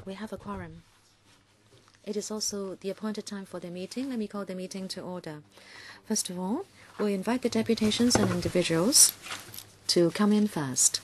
We have a quorum. It is also the appointed time for the meeting. Let me call the meeting to order. First of all, we'll invite the deputations and individuals to come in first.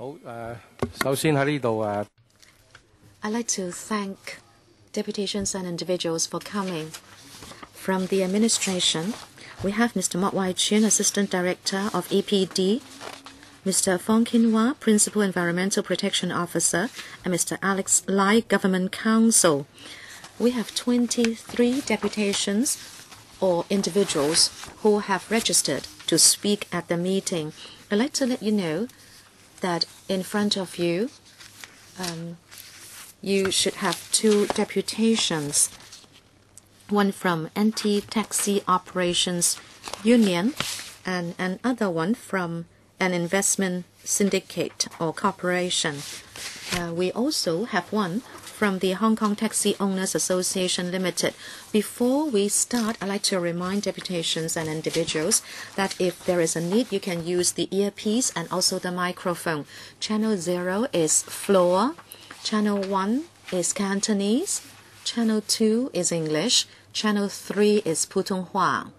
I'd like to thank deputations and individuals for coming. From the administration, we have Mr. Mok Wai Chun, Assistant Director of EPD, Mr. Fong Kin Wah, Principal Environmental Protection Officer, and Mr. Alex Lai, Government Counsel. We have 23 deputations or individuals who have registered to speak at the meeting. I'd like to let you know that in front of you, you should have two deputations, one from Anti-Taxi Operations Union and another one from an investment syndicate or corporation. We also have one from the Hong Kong Taxi Owners Association Limited. Before we start, I'd like to remind deputations and individuals that if there is a need, you can use the earpiece and also the microphone. Channel 0 is floor, Channel 1 is Cantonese, Channel 2 is English, Channel 3 is Putonghua.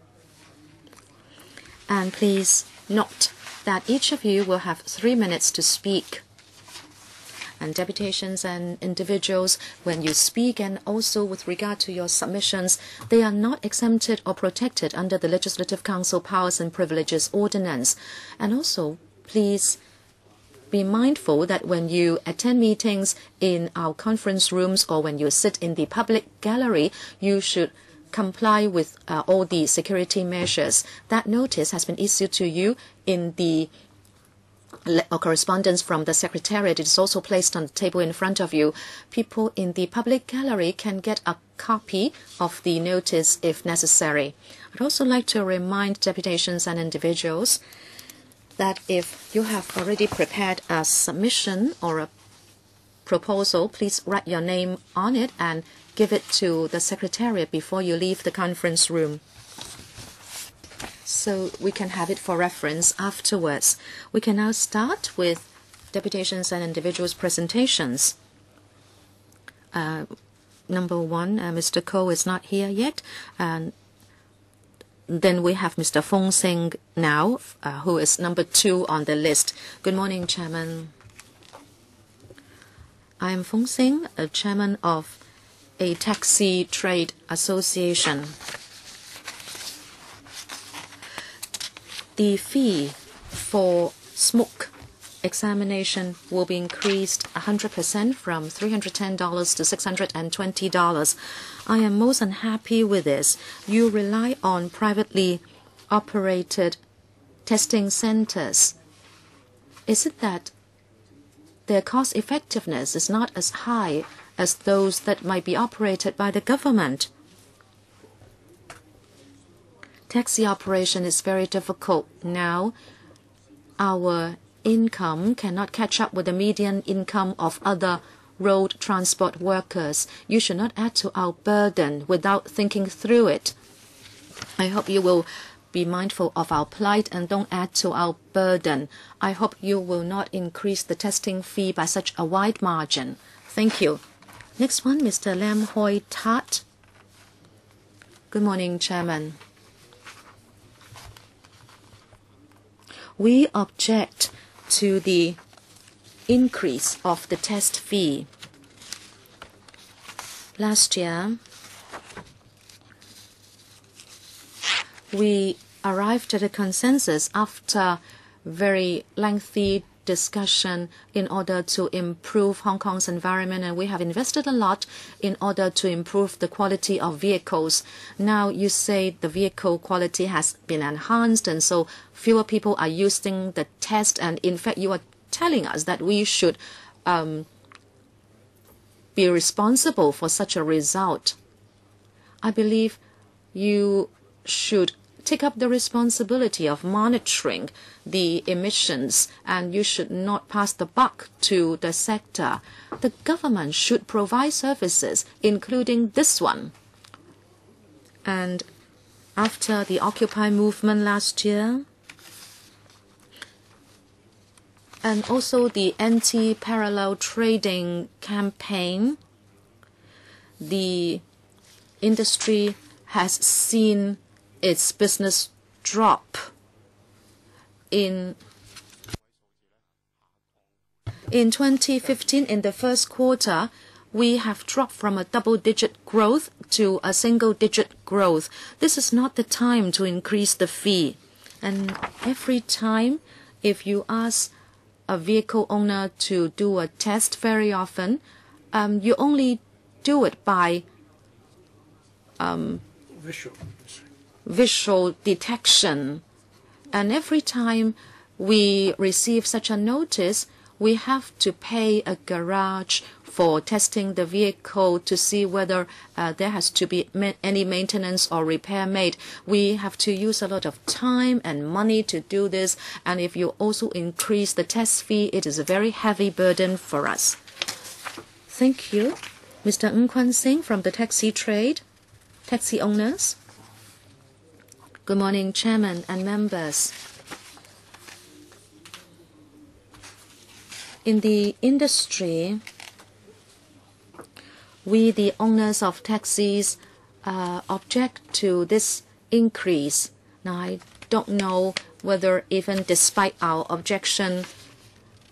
And please note that each of you will have 3 minutes to speak. And deputations and individuals, when you speak and also with regard to your submissions, they are not exempted or protected under the Legislative Council Powers and Privileges Ordinance. And also, please be mindful that when you attend meetings in our conference rooms or when you sit in the public gallery, you should comply with all the security measures. That notice has been issued to you in the correspondence from the Secretariat. It is also placed on the table in front of you. People in the public gallery can get a copy of the notice if necessary. I'd also like to remind deputations and individuals that if you have already prepared a submission or a proposal, please write your name on it and give it to the Secretariat before you leave the conference room, so we can have it for reference afterwards. We can now start with deputations and individuals' presentations. Number 1, Mr. Koh is not here yet. And then we have Mr. Fong Sing now, who is number 2 on the list. Good morning, Chairman. I am Fong Sing, a chairman of a taxi trade association. The fee for smoke examination will be increased 100% from $310 to $620. I am most unhappy with this. You rely on privately operated testing centers. Is it that their cost effectiveness is not as high as those that might be operated by the government? Taxi operation is very difficult now. Our income cannot catch up with the median income of other road transport workers. You should not add to our burden without thinking through it. I hope you will be mindful of our plight and don't add to our burden. I hope you will not increase the testing fee by such a wide margin. Thank you. Next one, Mr. Lam Hoi Tat. Good morning, Chairman. We object to the increase of the test fee. Last year, we arrived at a consensus after very lengthy discussion in order to improve Hong Kong's environment, and we have invested a lot in order to improve the quality of vehicles. Now you say the vehicle quality has been enhanced and so fewer people are using the test, and in fact you are telling us that we should be responsible for such a result. I believe you should take up the responsibility of monitoring the emissions, and you should not pass the buck to the sector. The government should provide services, including this one. And after the Occupy movement last year, and also the anti-parallel trading campaign, the industry has seen its business drop. In 2015, in the first quarter, we have dropped from a double-digit growth to a single-digit growth. This is not the time to increase the fee. And every time, if you ask a vehicle owner to do a test very often, you only do it by visual detection. And every time we receive such a notice, we have to pay a garage for testing the vehicle to see whether there has to be any maintenance or repair made. We have to use a lot of time and money to do this, and if you also increase the test fee, it is a very heavy burden for us. Thank you. Mr. Ng Kwan Sing from the taxi trade, taxi owners. Good morning, Chairman and members. In the industry, we, the owners of taxis, object to this increase. Now, I don't know whether even despite our objection,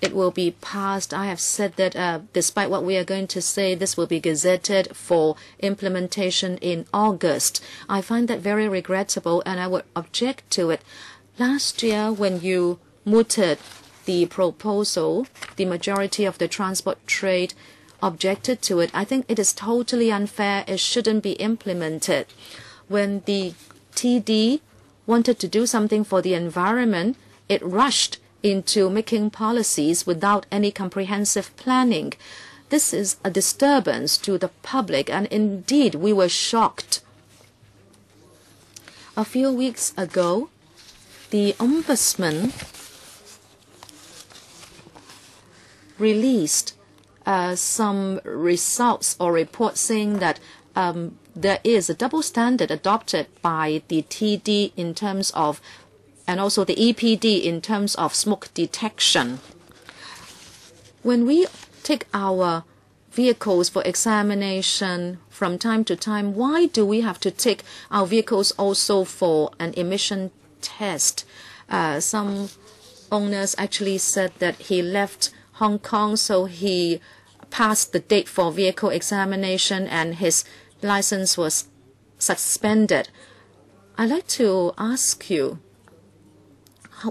it will be passed. I have said that despite what we are going to say, this will be gazetted for implementation in August. I find that very regrettable, and I would object to it. Last year, when you mooted the proposal, the majority of the transport trade objected to it. I think it is totally unfair. It shouldn't be implemented. When the TD wanted to do something for the environment, it rushed into making policies without any comprehensive planning. This is a disturbance to the public, and indeed we were shocked. A few weeks ago, the Ombudsman released some results or reports saying that there is a double standard adopted by the TD in terms of, and also the EPD in terms of smoke detection. When we take our vehicles for examination from time to time, why do we have to take our vehicles also for an emission test? Some owners actually said that he left Hong Kong, so he passed the date for vehicle examination and his license was suspended. I'd like to ask you,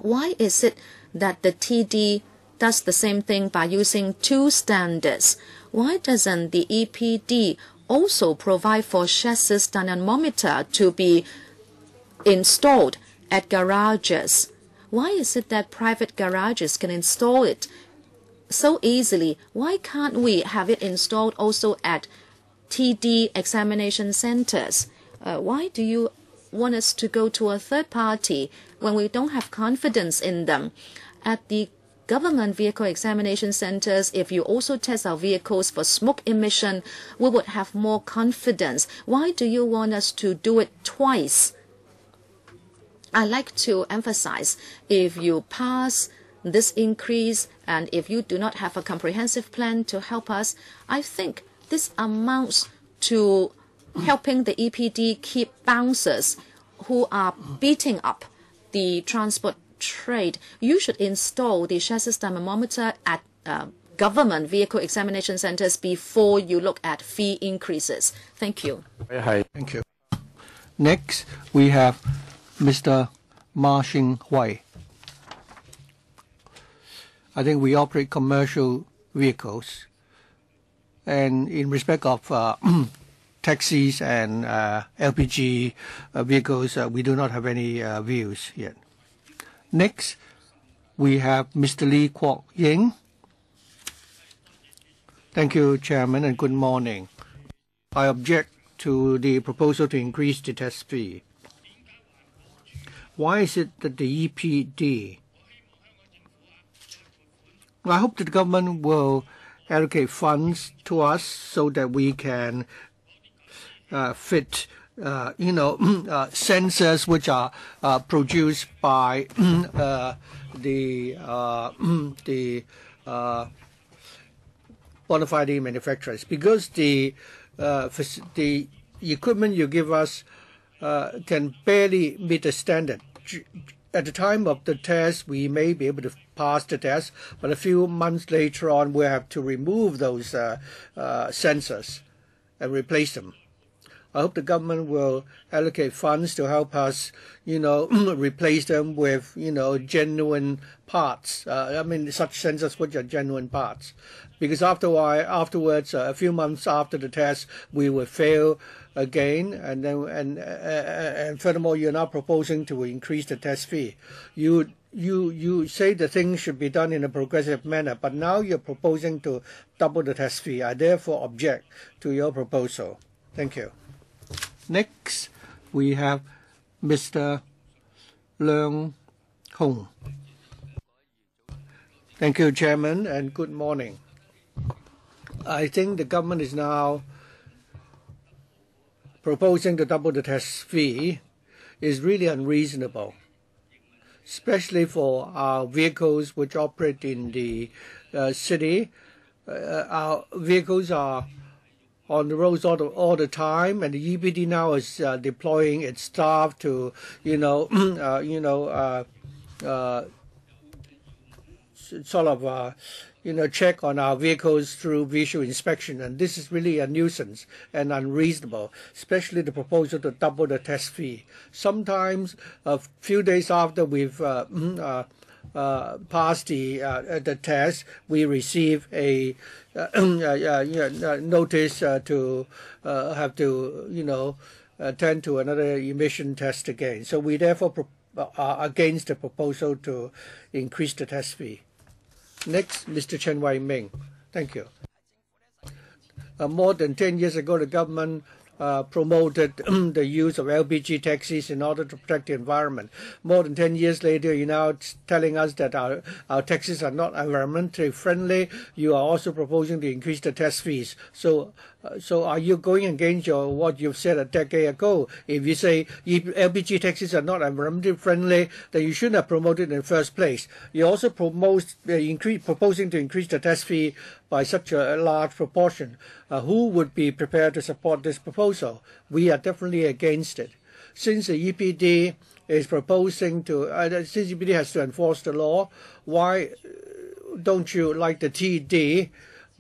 why is it that the TD does the same thing by using two standards? Why doesn't the EPD also provide for chassis dynamometer to be installed at garages? Why is it that private garages can install it so easily? Why can't we have it installed also at TD examination centers? Why do you want us to go to a third party when we don't have confidence in them? At the government vehicle examination centers, if you also test our vehicles for smoke emission, we would have more confidence. Why do you want us to do it twice? I like to emphasize, if you pass this increase and if you do not have a comprehensive plan to help us, I think this amounts to helping the EPD keep bouncers who are beating up the transport trade. You should install the chassis dynamometer at government vehicle examination centers before you look at fee increases. Thank you. Thank you. Next, we have Mr. Ma Xing-Hui. I think we operate commercial vehicles, and in respect of taxis and LPG vehicles, we do not have any views yet. Next, we have Mr. Lee Kwok Ying. Thank you, Chairman, and good morning. I object to the proposal to increase the test fee. Why is it that the EPD? I hope that the government will allocate funds to us so that we can fit sensors which are produced by the bona fide manufacturers, because the equipment you give us can barely meet the standard. At the time of the test, we may be able to pass the test, but a few months later on, we have to remove those sensors and replace them. I hope the government will allocate funds to help us, replace them with, genuine parts. Such sensors which are genuine parts. Because afterwards, a few months after the test, we will fail again, and furthermore, you're now proposing to increase the test fee. You say the thing should be done in a progressive manner, but now you're proposing to double the test fee. I therefore object to your proposal. Thank you. Next, we have Mr. Leung Hong. Thank you, Chairman, and good morning. I think the government is now proposing to double the test fee is really unreasonable, especially for our vehicles which operate in the city. Our vehicles are on the roads all the time, and the EPD now is deploying its staff to, check on our vehicles through visual inspection, and this is really a nuisance and unreasonable, especially the proposal to double the test fee. Sometimes, a few days after we've passed the test, we receive a notice to have to, attend to another emission test again. So we therefore are against the proposal to increase the test fee. Next, Mr. Chen Wai-ming. Thank you. More than 10 years ago, the government promoted the use of LPG taxis in order to protect the environment. More than 10 years later, you're now telling us that our taxis are not environmentally friendly. You are also proposing to increase the test fees. So are you going against what you've said a decade ago? If you say LPG taxis are not environmentally friendly, then you shouldn't have promoted in the first place. You also proposing to increase the test fee by such a large proportion. Who would be prepared to support this proposal? We are definitely against it. Since the EPD is proposing to, since EPD has to enforce the law, why don't you, like the TD,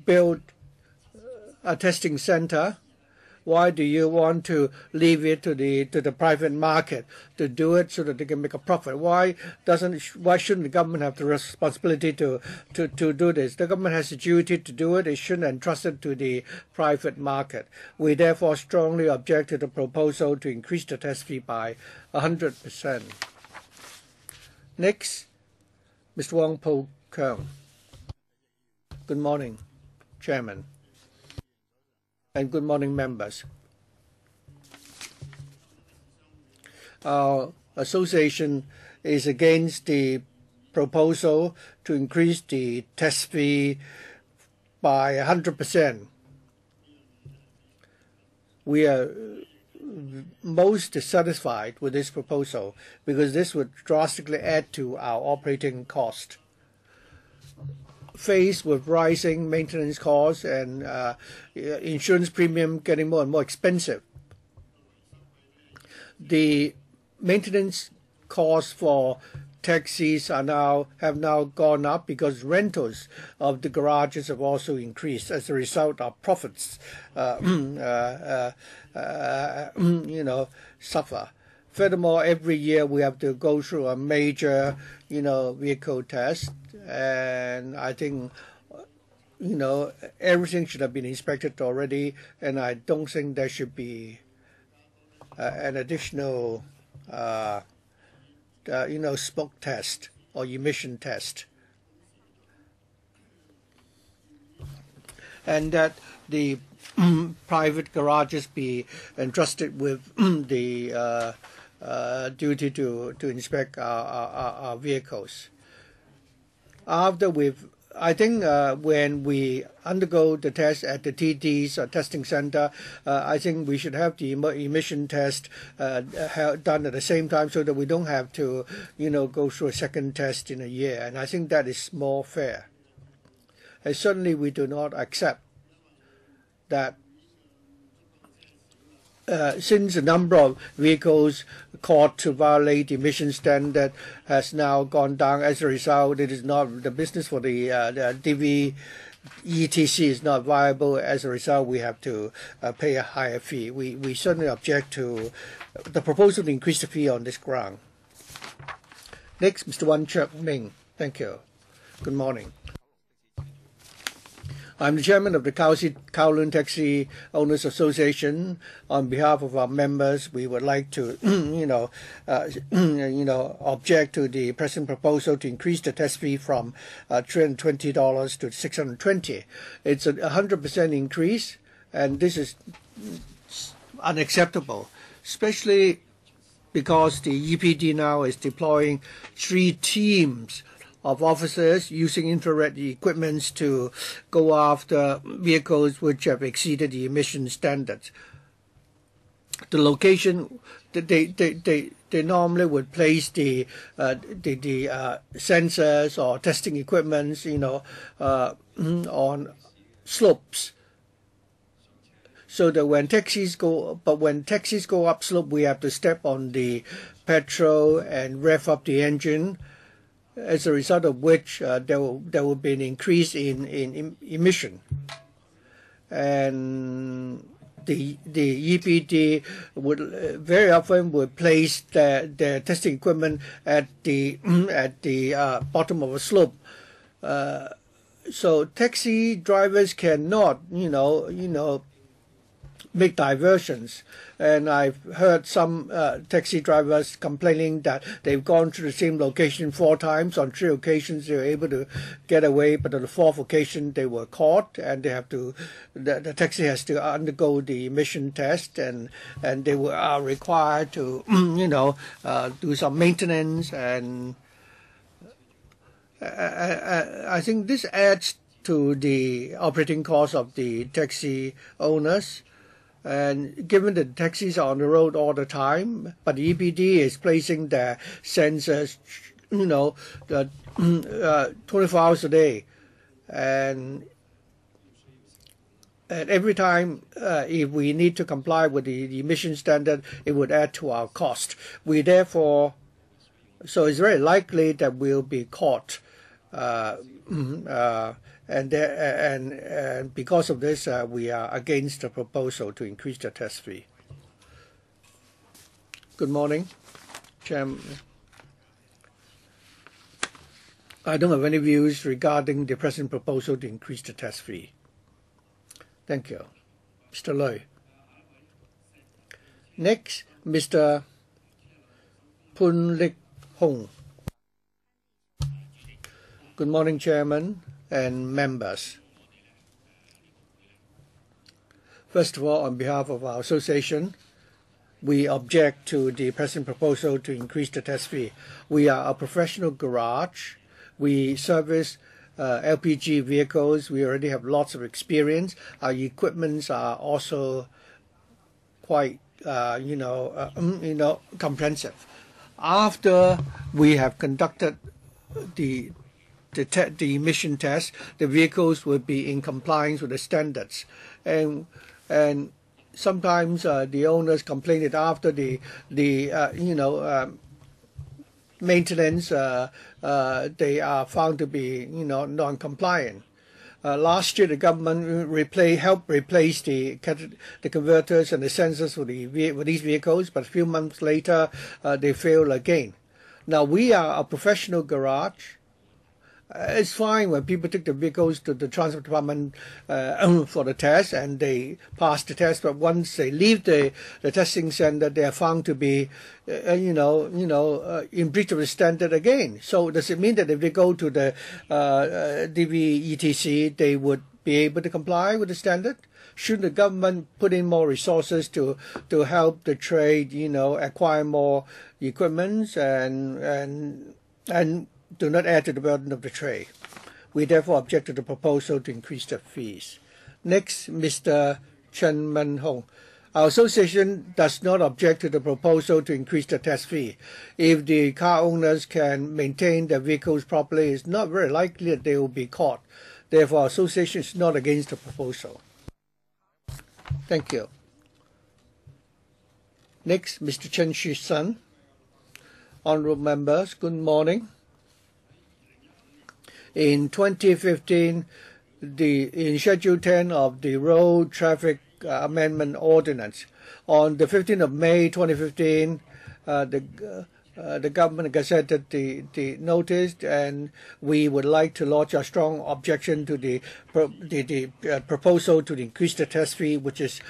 build a testing center? Why do you want to leave it to the private market to do it so that they can make a profit? Why shouldn't the government have the responsibility to do this? The government has a duty to do it. It shouldn't entrust it to the private market. We therefore strongly object to the proposal to increase the test fee by 100%. Next, Mr. Wong Po Keung. Good morning, Chairman. And good morning, members. Our association is against the proposal to increase the test fee by 100%. We are most dissatisfied with this proposal because this would drastically add to our operating cost. Faced with rising maintenance costs and insurance premium getting more and more expensive, the maintenance costs for taxis have now gone up because rentals of the garages have also increased. As a result, our profits suffer. Furthermore, every year we have to go through a major vehicle test, and I think everything should have been inspected already, and I don't think there should be an additional smoke test or emission test, and that the private garages be entrusted with the duty to inspect our vehicles. I think when we undergo the test at the TD's testing center, I think we should have the emission test done at the same time so that we don't have to, go through a second test in a year. And I think that is more fair. And certainly we do not accept that since the number of vehicles caught to violate the emission standard has now gone down, as a result, it is not the business for the DV ETC is not viable. As a result, we have to pay a higher fee. We certainly object to the proposal to increase the fee on this ground. Next, Mr. Wan Chek Ming. Thank you. Good morning. I'm the chairman of the Kowloon Taxi Owners Association. On behalf of our members, we would like to, object to the present proposal to increase the test fee from $320 to $620. It's a 100% increase, and this is unacceptable, especially because the EPD now is deploying 3 teams of officers using infrared equipment to go after vehicles which have exceeded the emission standards. The location, they normally would place the sensors or testing equipment, on slopes, so that when taxis go up slope, we have to step on the petrol and rev up the engine, as a result of which there will be an increase in emission. And the EPD would very often place their testing equipment at the bottom of a slope, so taxi drivers cannot make diversions. And I've heard some taxi drivers complaining that they've gone to the same location 4 times. On 3 occasions they were able to get away, but on the 4th occasion they were caught, and they have to, the taxi has to undergo the emission test, and they are required to do some maintenance. And I think this adds to the operating cost of the taxi owners. And given that taxis are on the road all the time, but the EPD is placing their sensors, 24 hours a day, and every time if we need to comply with the emission standard, it would add to our cost. So it's very likely that we'll be caught. And because of this, we are against the proposal to increase the test fee. Good morning, Chairman. I don't have any views regarding the present proposal to increase the test fee. Thank you. Mr. Lui. Next, Mr. Poon Lik Hong. Good morning, Chairman and members. First of all, on behalf of our association, we object to the present proposal to increase the test fee. We are a professional garage, We service LPG vehicles. We already have lots of experience. Our equipments are also quite, comprehensive. After we have conducted the emission test, the vehicles will be in compliance with the standards, and sometimes the owners complain that after the maintenance, they are found to be non-compliant. Last year, the government helped replace the converters and the sensors for these vehicles, but a few months later, they failed again. Now, we are a professional garage. It's fine when people take the vehicles to the transport department for the test and they pass the test, but once they leave the testing center, they are found to be, in breach of the standard again. So does it mean that if they go to the DVETC, they would be able to comply with the standard? Should the government put in more resources to help the trade, acquire more equipment and do not add to the burden of the trade? We therefore object to the proposal to increase the fees. Next, Mr. Chen Man Hong. Our association does not object to the proposal to increase the test fee. If the car owners can maintain their vehicles properly, it's not very likely that they will be caught. Therefore, our association is not against the proposal. Thank you. Next, Mr. Chen Shi-sun. Honourable members, good morning. In 2015, in Schedule 10 of the Road Traffic Amendment Ordinance, on the 15th of May 2015, the government gazetted the notice, and we would like to lodge a strong objection to the proposal to increase the test fee, which is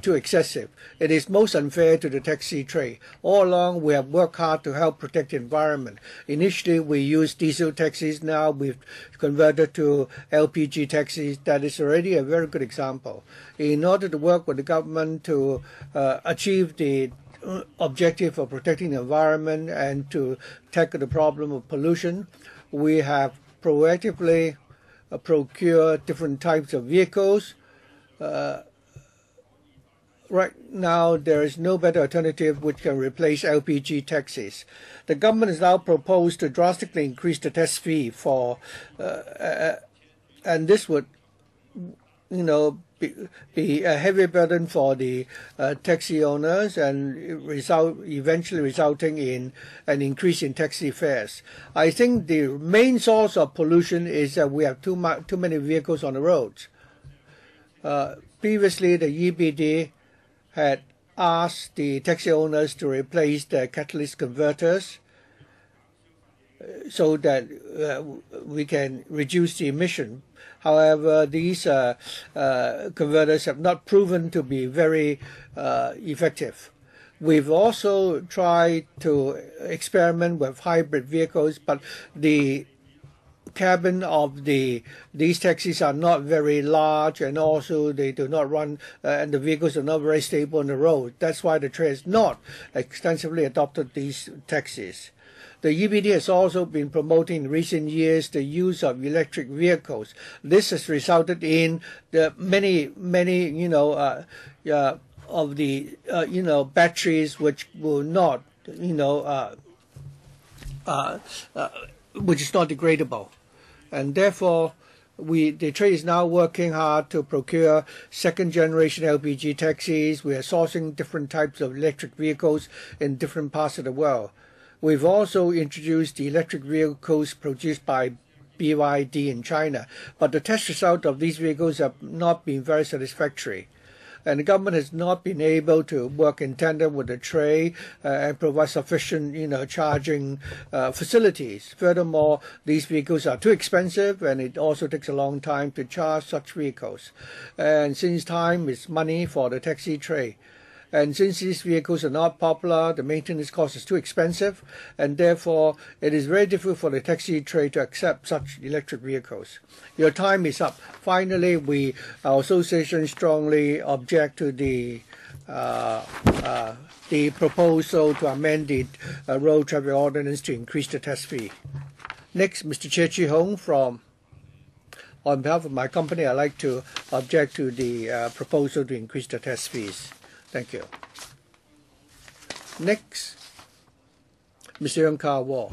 too excessive. It is most unfair to the taxi trade. All along, we have worked hard to help protect the environment. Initially, we used diesel taxis. Now we've converted to LPG taxis. That is already a very good example. In order to work with the government to achieve the objective of protecting the environment and to tackle the problem of pollution, we have proactively procured different types of vehicles. Right now, there is no better alternative which can replace LPG taxis. The government has now proposed to drastically increase the test fee for, and this would, be a heavy burden for the taxi owners and eventually resulting in an increase in taxi fares. I think the main source of pollution is that we have too many vehicles on the roads. Previously, the EBD had asked the taxi owners to replace the catalyst converters so that we can reduce the emission. However, these converters have not proven to be very effective. We've also tried to experiment with hybrid vehicles, but the cabin of these taxis are not very large, and also they do not run, and the vehicles are not very stable on the road. That's why the trade has not extensively adopted these taxis. The EBD has also been promoting in recent years the use of electric vehicles. This has resulted in the many of the batteries which will not which is not degradable, and therefore the trade is now working hard to procure second-generation LPG taxis. We are sourcing different types of electric vehicles in different parts of the world. We've also introduced the electric vehicles produced by BYD in China, but the test result of these vehicles have not been very satisfactory. And the government has not been able to work in tandem with the trade and provide sufficient, charging facilities. Furthermore, these vehicles are too expensive, and it also takes a long time to charge such vehicles. And since time is money for the taxi trade, and since these vehicles are not popular, the maintenance cost is too expensive, and therefore it is very difficult for the taxi trade to accept such electric vehicles. Your time is up. Finally, our association strongly object to the proposal to amend the road traffic ordinance to increase the test fee. Next, Mr. Che Hong on behalf of my company, I'd like to object to the proposal to increase the test fees. Thank you. Next, Mr. Young Ka Wall.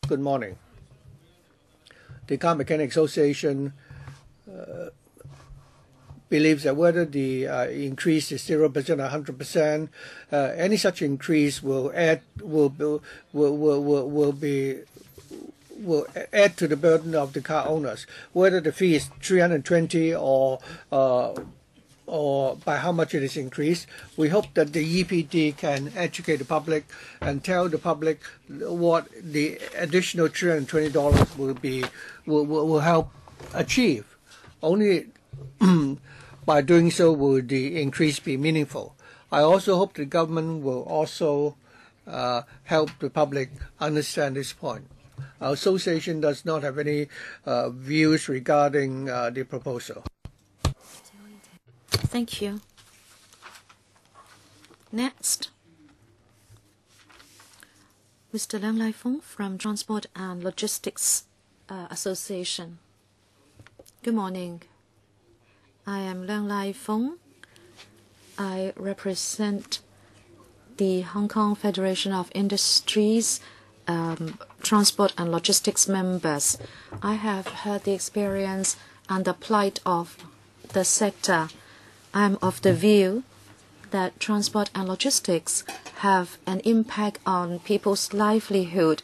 Good morning. The Car Mechanics Association believes that whether the increase is 0% or 100%, any such increase will add to the burden of the car owners. Whether the fee is $320 or by how much it is increased, we hope that the EPD can educate the public and tell the public what the additional $320 will help achieve. Only by doing so will the increase be meaningful. I also hope the government will also help the public understand this point. Our association does not have any views regarding the proposal. Thank you. Next, Mr. Leung Lai Fong from Transport and Logistics Association. Good morning. I am Leung Lai Fong. I represent the Hong Kong Federation of Industries Transport and Logistics members. I have heard the experience and the plight of the sector. I am of the view that transport and logistics have an impact on people's livelihood.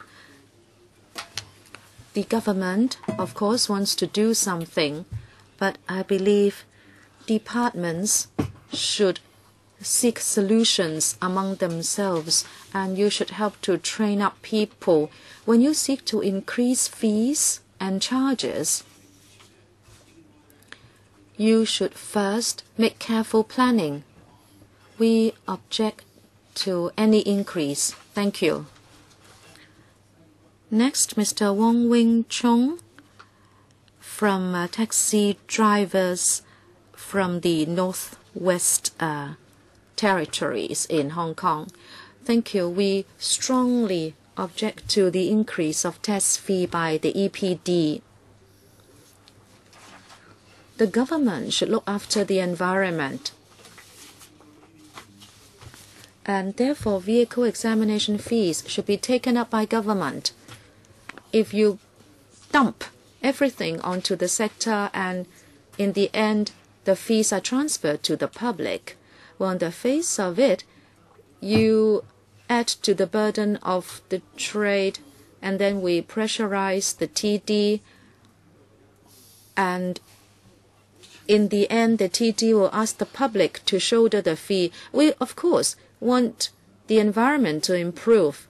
The government, of course, wants to do something, but I believe departments should seek solutions among themselves, and you should help to train up people. When you seek to increase fees and charges, you should first make careful planning. We object to any increase. Thank you. Next, Mr. Wong Wing Chung from taxi drivers from the Northwest territories in Hong Kong. Thank you. We strongly object to the increase of test fee by the EPD. The government should look after the environment, and therefore vehicle examination fees should be taken up by government. If you dump everything onto the sector and in the end the fees are transferred to the public, well, on the face of it, you add to the burden of the trade, and then we pressurize the TD, and in the end, the TD will ask the public to shoulder the fee. We, of course, want the environment to improve.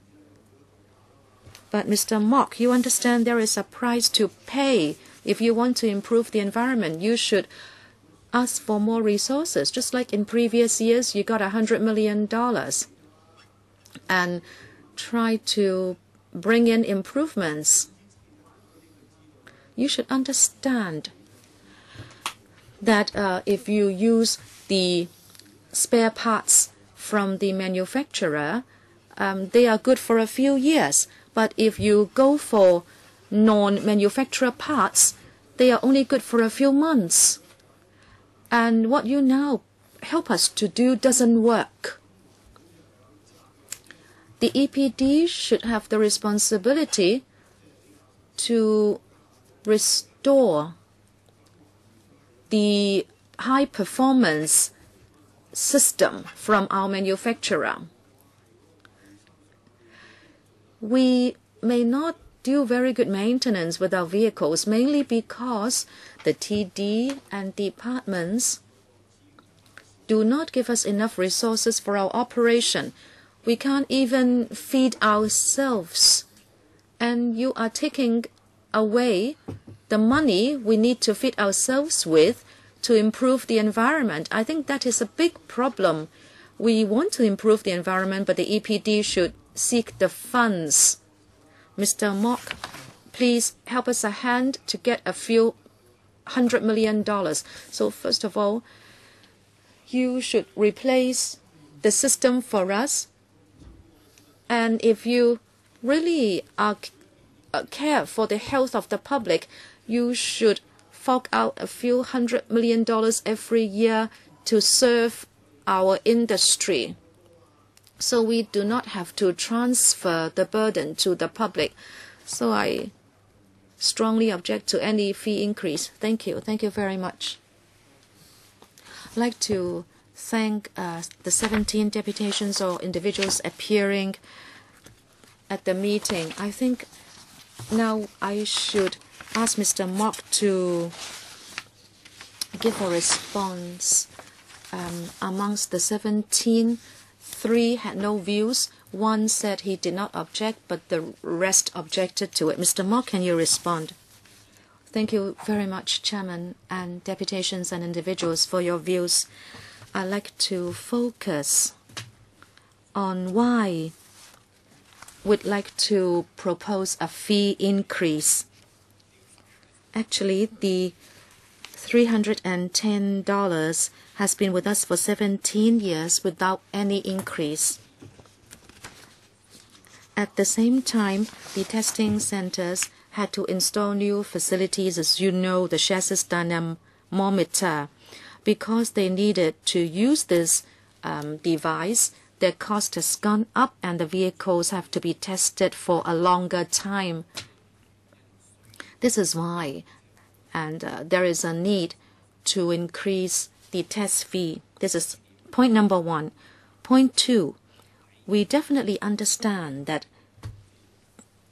But Mr. Mok, you understand there is a price to pay. If you want to improve the environment, you should ask for more resources. Just like in previous years, you got $100 million and try to bring in improvements. You should understand that if you use the spare parts from the manufacturer, they are good for a few years. But if you go for non-manufacturer parts, they are only good for a few months. And what you now help us to do doesn't work. The EPD should have the responsibility to restore the high-performance system from our manufacturer. We may not do very good maintenance with our vehicles, mainly because the TD and departments do not give us enough resources for our operation. We can't even feed ourselves, and you are taking away the money we need to feed ourselves with to improve the environment. I think that is a big problem. We want to improve the environment, but the EPD should seek the funds. Mr. Mok, please help us a hand to get a few $100 million. So first of all, you should replace the system for us. And if you really are care for the health of the public, you should fork out a few $100 million every year to serve our industry. So we do not have to transfer the burden to the public. So I strongly object to any fee increase. Thank you. Thank you very much. I'd like to thank the 17 deputations or individuals appearing at the meeting. I think now I should ask Mr. Mok to give a response. Amongst the 17, 3 had no views. 1 said he did not object, but the rest objected to it. Mr. Mok, can you respond? Thank you very much, Chairman and deputations and individuals, for your views. I'd like to focus on why we'd like to propose a fee increase. Actually, the $310 has been with us for 17 years without any increase. At the same time, the testing centers had to install new facilities, as you know, the chassis dynamometer. Because they needed to use this device, their cost has gone up and the vehicles have to be tested for a longer time. This is why, and there is a need to increase the test fee. This is point number 1. Point 2, we definitely understand that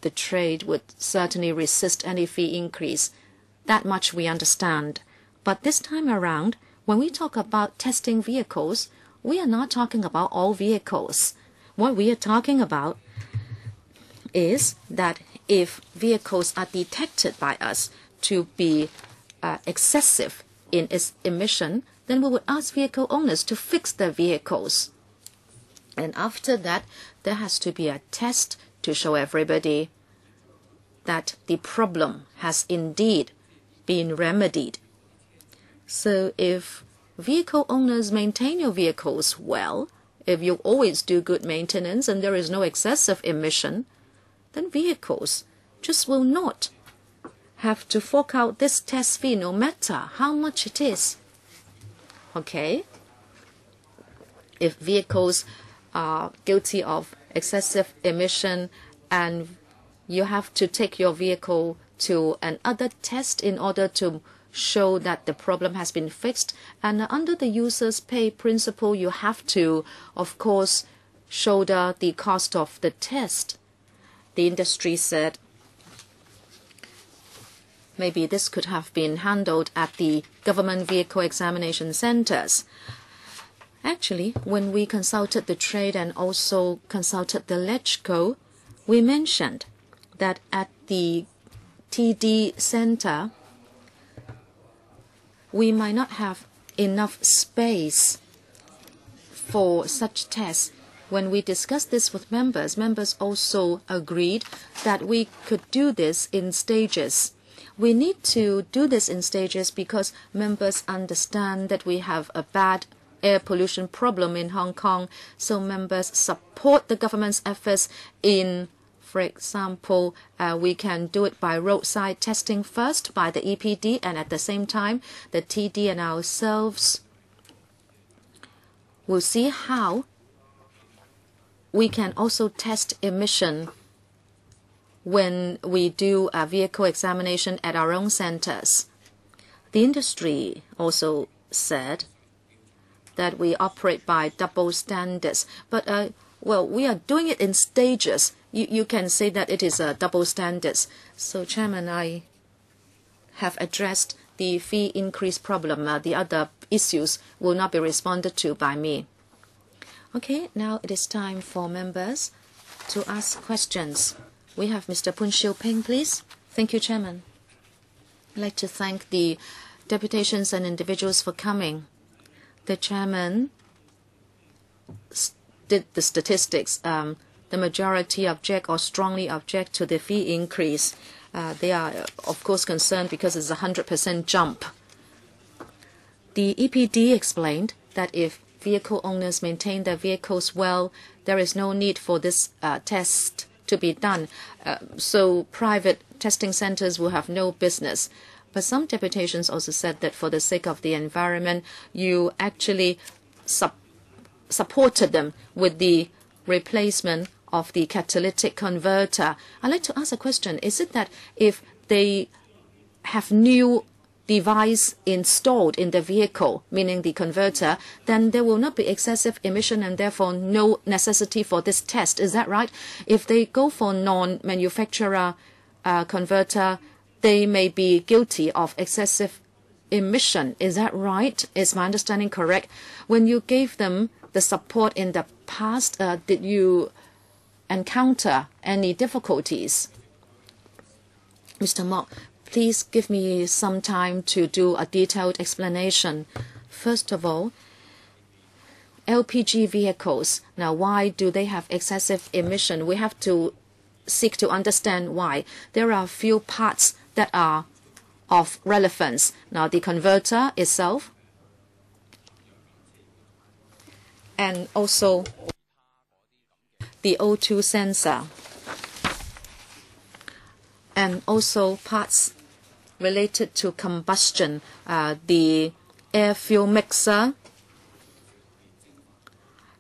the trade would certainly resist any fee increase. That much we understand. But this time around, when we talk about testing vehicles, we are not talking about all vehicles. What we are talking about is that if vehicles are detected by us to be excessive in its emission, then we would ask vehicle owners to fix their vehicles. And after that, there has to be a test to show everybody that the problem has indeed been remedied. So if vehicle owners maintain your vehicles well, if you always do good maintenance and there is no excessive emission, then vehicles just will not have to fork out this test fee no matter how much it is. Okay? If vehicles are guilty of excessive emission and you have to take your vehicle to another test in order to show that the problem has been fixed, and under the users pay principle, you have to, of course, shoulder the cost of the test. The industry said maybe this could have been handled at the government vehicle examination centers. Actually, when we consulted the trade and also consulted the LegCo, we mentioned that at the TD center, we might not have enough space for such tests. When we discussed this with members, members also agreed that we could do this in stages. We need to do this in stages because members understand that we have a bad air pollution problem in Hong Kong, so members support the government's efforts in, for example, we can do it by roadside testing first by the EPD, and at the same time, the TD and ourselves will see how we can also test emission when we do a vehicle examination at our own centers. The industry also said that we operate by double standards, but well, we are doing it in stages. You can say that it is a double standards. So, Chairman, I have addressed the fee increase problem. The other issues will not be responded to by me. Okay, now it is time for members to ask questions. We have Mr. Poon Siu Ping, please. Thank you, Chairman. I'd like to thank the deputations and individuals for coming. The Chairman did the statistics. The majority object or strongly object to the fee increase. They are, of course, concerned because it's a 100% jump. The EPD explained that if vehicle owners maintain their vehicles well, there is no need for this test to be done. So private testing centers will have no business. But some deputations also said that for the sake of the environment, you actually supported them with the replacement of the catalytic converter. I'd like to ask a question. Is it that if they have new device installed in the vehicle, meaning the converter, then there will not be excessive emission and therefore no necessity for this test? Is that right? If they go for non-manufacturer converter, they may be guilty of excessive emission. Is that right? Is my understanding correct? When you gave them the support in the past, did you encounter any difficulties? Mr. Mok, please give me some time to do a detailed explanation. First of all, LPG vehicles, now why do they have excessive emission? We have to seek to understand why. There are a few parts that are of relevance. Now, the converter itself, and also the O2 sensor, and also parts related to combustion, the air-fuel mixer,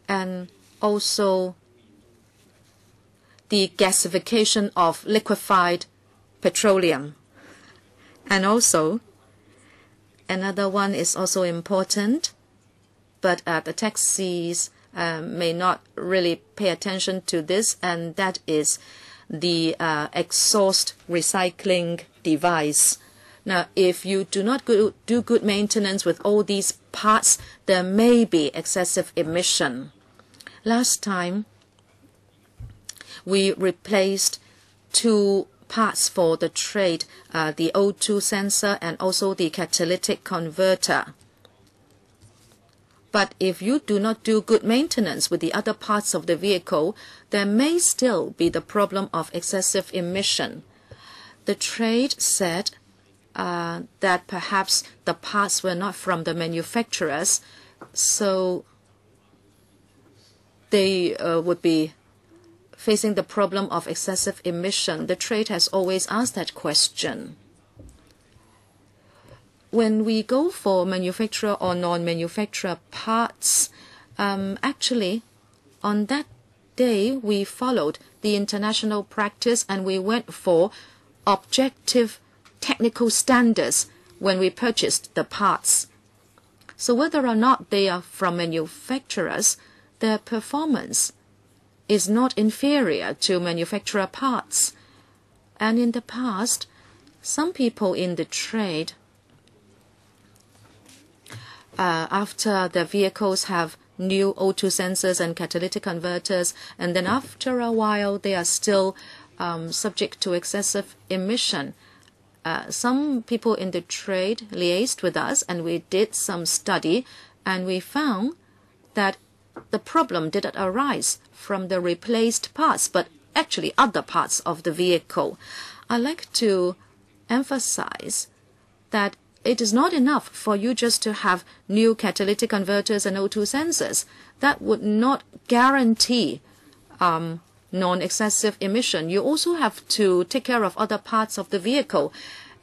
and also the gasification of liquefied petroleum. And also, another one is also important, but the taxis may not really pay attention to this, and that is the exhaust recycling device. Now, if you do not do good maintenance with all these parts, there may be excessive emission. Last time, we replaced 2 parts for the trade, the O2 sensor and also the catalytic converter. But if you do not do good maintenance with the other parts of the vehicle, there may still be the problem of excessive emission. The trade said that perhaps the parts were not from the manufacturers, so they would be facing the problem of excessive emission. The trade has always asked that question. When we go for manufacturer or non-manufacturer parts, actually, on that day, we followed the international practice and we went for objective technical standards when we purchased the parts. So whether or not they are from manufacturers, their performance is not inferior to manufacturer parts. And in the past, some people in the trade, after the vehicles have new O2 sensors and catalytic converters, and then after a while they are still subject to excessive emission. Some people in the trade liaised with us and we did some study and we found that the problem didn't arise from the replaced parts, but actually other parts of the vehicle. I like to emphasize that it is not enough for you just to have new catalytic converters and O2 sensors. That would not guarantee non-excessive emission. You also have to take care of other parts of the vehicle.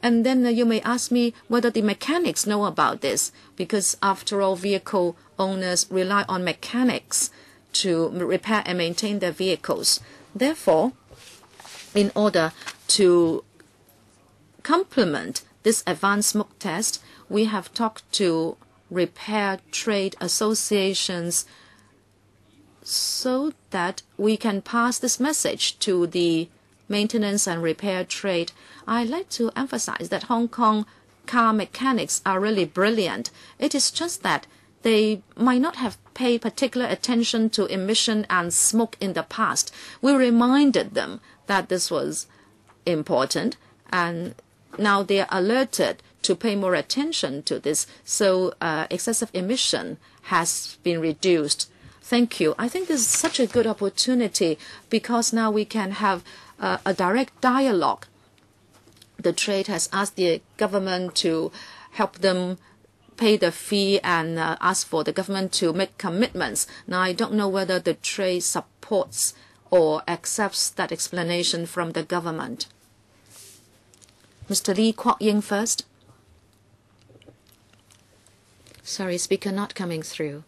And then you may ask me whether the mechanics know about this, because after all, vehicle owners rely on mechanics to repair and maintain their vehicles. Therefore, in order to complement this advanced smoke test, we have talked to repair trade associations so that we can pass this message to the maintenance and repair trade. I'd like to emphasize that Hong Kong car mechanics are really brilliant. It is just that they might not have paid particular attention to emission and smoke in the past. We reminded them that this was important, and now they are alerted to pay more attention to this. So excessive emission has been reduced. Thank you. I think this is such a good opportunity because now we can have a direct dialogue. The trade has asked the government to help them pay the fee and ask for the government to make commitments. Now, I don't know whether the trade supports or accepts that explanation from the government. Mr. Lee Kwok Ying first. Sorry, speaker not coming through.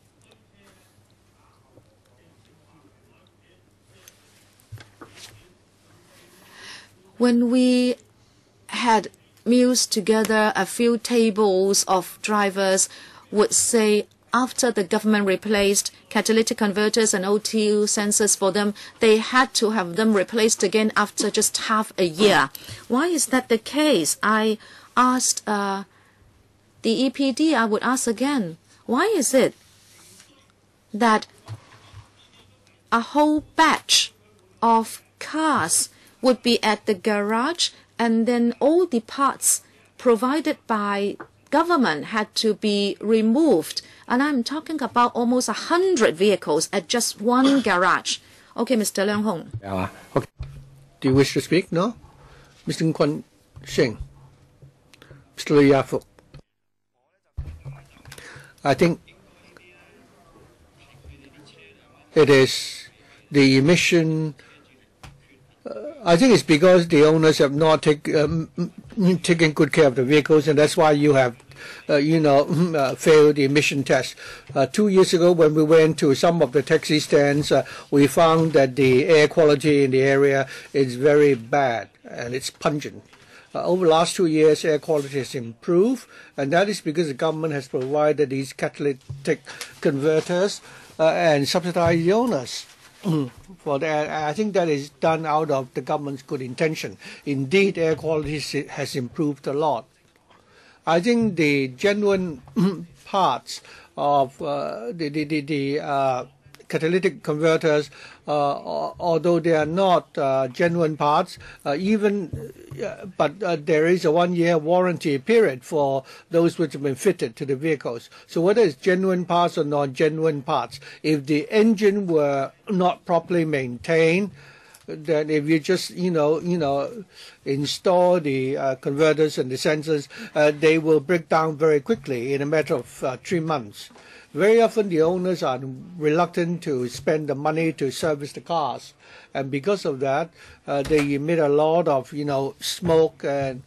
When we had meals together, a few tables of drivers would say after the government replaced catalytic converters and OTU sensors for them, they had to have them replaced again after just half a year. Why is that the case? I asked the EPD, I would ask again, why is it that a whole batch of cars would be at the garage and then all the parts provided by government had to be removed? And I'm talking about almost 100 vehicles at just one garage. Okay, Mr. Leung Hong. Okay. Do you wish to speak? No? Mr. Kwon Shing. Mr. Lee Yafuk. I think it is the emission. I think it's because the owners have not taken good care of the vehicles, and that's why you have, failed the emission test. 2 years ago, when we went to some of the taxi stands, we found that the air quality in the area is very bad and it's pungent. Over the last 2 years, air quality has improved, and that is because the government has provided these catalytic converters and subsidized the owners. For that, I think that is done out of the government's good intention. Indeed, air quality has improved a lot. I think the genuine parts of the catalytic converters, although they are not genuine parts, but there is a 1 year warranty period for those which have been fitted to the vehicles. So whether it's genuine parts or non-genuine parts, if the engine were not properly maintained, then if you just install the converters and the sensors, they will break down very quickly in a matter of 3 months. Very often the owners are reluctant to spend the money to service the cars, and because of that, they emit a lot of smoke. And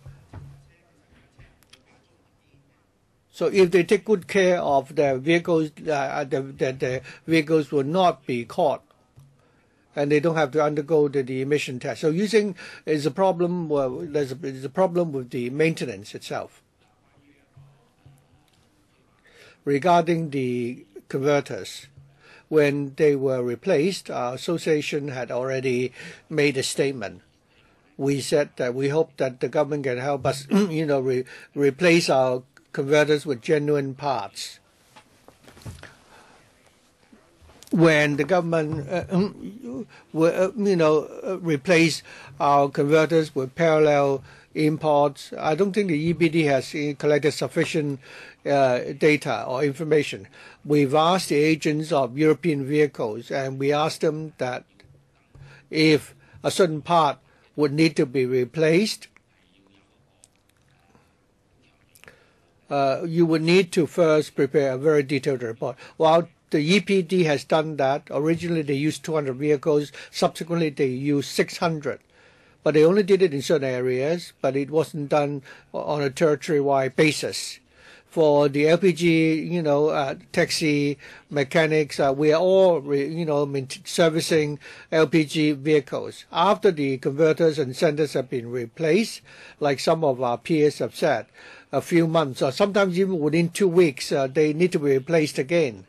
so, if they take good care of their vehicles, the vehicles will not be caught, and they don't have to undergo the emission test. So, using is a problem. There's a problem with the maintenance itself. Regarding the converters, when they were replaced, our association had already made a statement. We said that we hope that the government can help us, replace our converters with genuine parts. When the government, replace our converters with parallel imports, I don't think the EPD has collected sufficient data or information. We've asked the agents of European vehicles, and we asked them that if a certain part would need to be replaced, you would need to first prepare a very detailed report. While the EPD has done that, originally they used 200 vehicles, subsequently they used 600. But they only did it in certain areas, but it wasn't done on a territory-wide basis. For the LPG, taxi mechanics, we are all, servicing LPG vehicles. After the converters and sensors have been replaced, like some of our peers have said, a few months or sometimes even within 2 weeks, they need to be replaced again.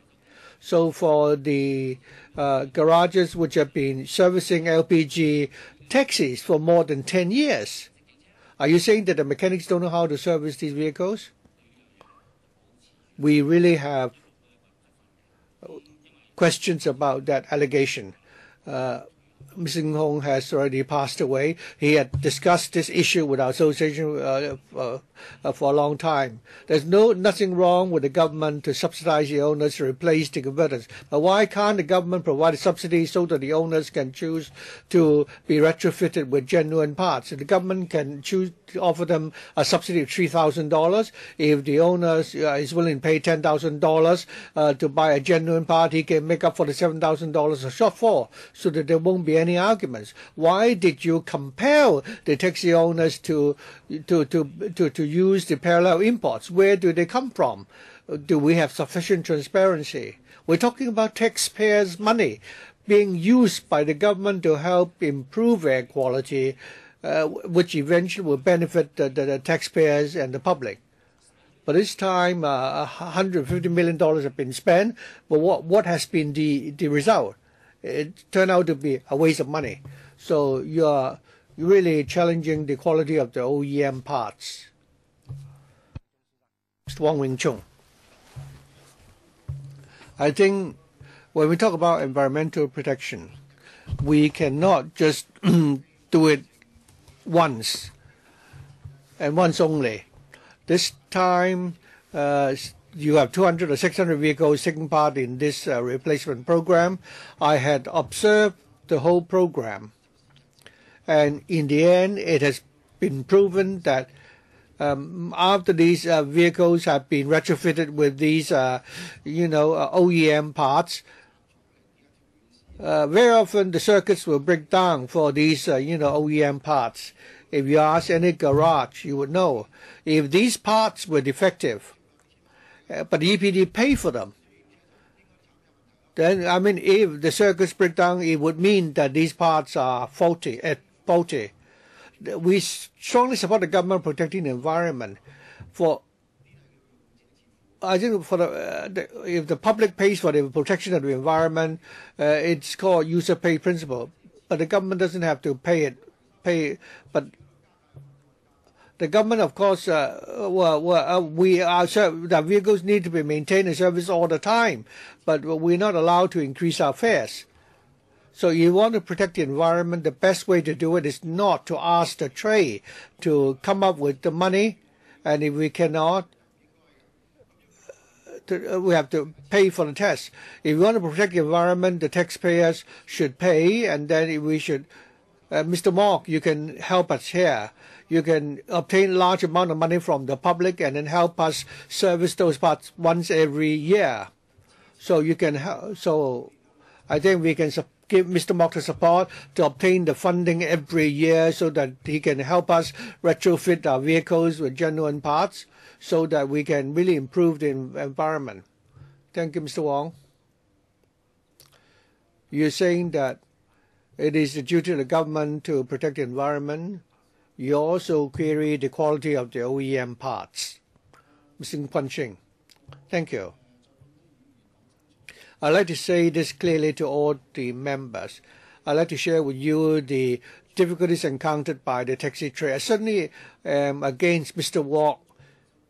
So for the garages which have been servicing LPG taxis for more than 10 years, are you saying that the mechanics don't know how to service these vehicles? We really have questions about that allegation. Mr. Hong has already passed away. He had discussed this issue with our association for a long time. There's nothing wrong with the government to subsidize the owners to replace the converters. But why can't the government provide a subsidy so that the owners can choose to be retrofitted with genuine parts? The government can choose to offer them a subsidy of $3,000. If the owner is willing to pay $10,000 to buy a genuine part, he can make up for the $7,000 of shortfall, so that there won't be be any arguments. Why did you compel the taxi owners to use the parallel imports? Where do they come from? Do we have sufficient transparency? We're talking about taxpayers' money being used by the government to help improve air quality, which eventually will benefit the taxpayers and the public. But this time, $150 million have been spent, but what has been the result? It turned out to be a waste of money. So you're really challenging the quality of the OEM parts. Mr. Wong Wing Chung. I think when we talk about environmental protection, we cannot just do it once and once only. This time, you have 200 or 600 vehicles taking part in this replacement program. I had observed the whole program, and in the end, it has been proven that after these vehicles have been retrofitted with these, OEM parts, very often the circuits will break down for these, OEM parts. If you ask any garage, you would know. If these parts were defective, but the EPD pay for them, then, if the circuits break down, it would mean that these parts are faulty. We strongly support the government protecting the environment. I think if the public pays for the protection of the environment, it's called user pay principle. But the government doesn't have to pay. But the government, of course, the vehicles need to be maintained and serviced all the time, but we're not allowed to increase our fares. So you want to protect the environment, the best way to do it is not to ask the trade to come up with the money, and if we cannot, we have to pay for the test. If we want to protect the environment, the taxpayers should pay, and then we should. Mr. Mock, you can help us here. You can obtain large amount of money from the public and then help us service those parts once every year. So you can. So I think we can give Mr. Mock the support to obtain the funding every year so that he can help us retrofit our vehicles with genuine parts so that we can really improve the environment. Thank you, Mr. Wong. You're saying that it is the duty of the government to protect the environment. You also query the quality of the OEM parts. Mr. Quan Ching. Thank you. I'd like to say this clearly to all the members. I'd like to share with you the difficulties encountered by the taxi trade. I certainly am against Mr. Walk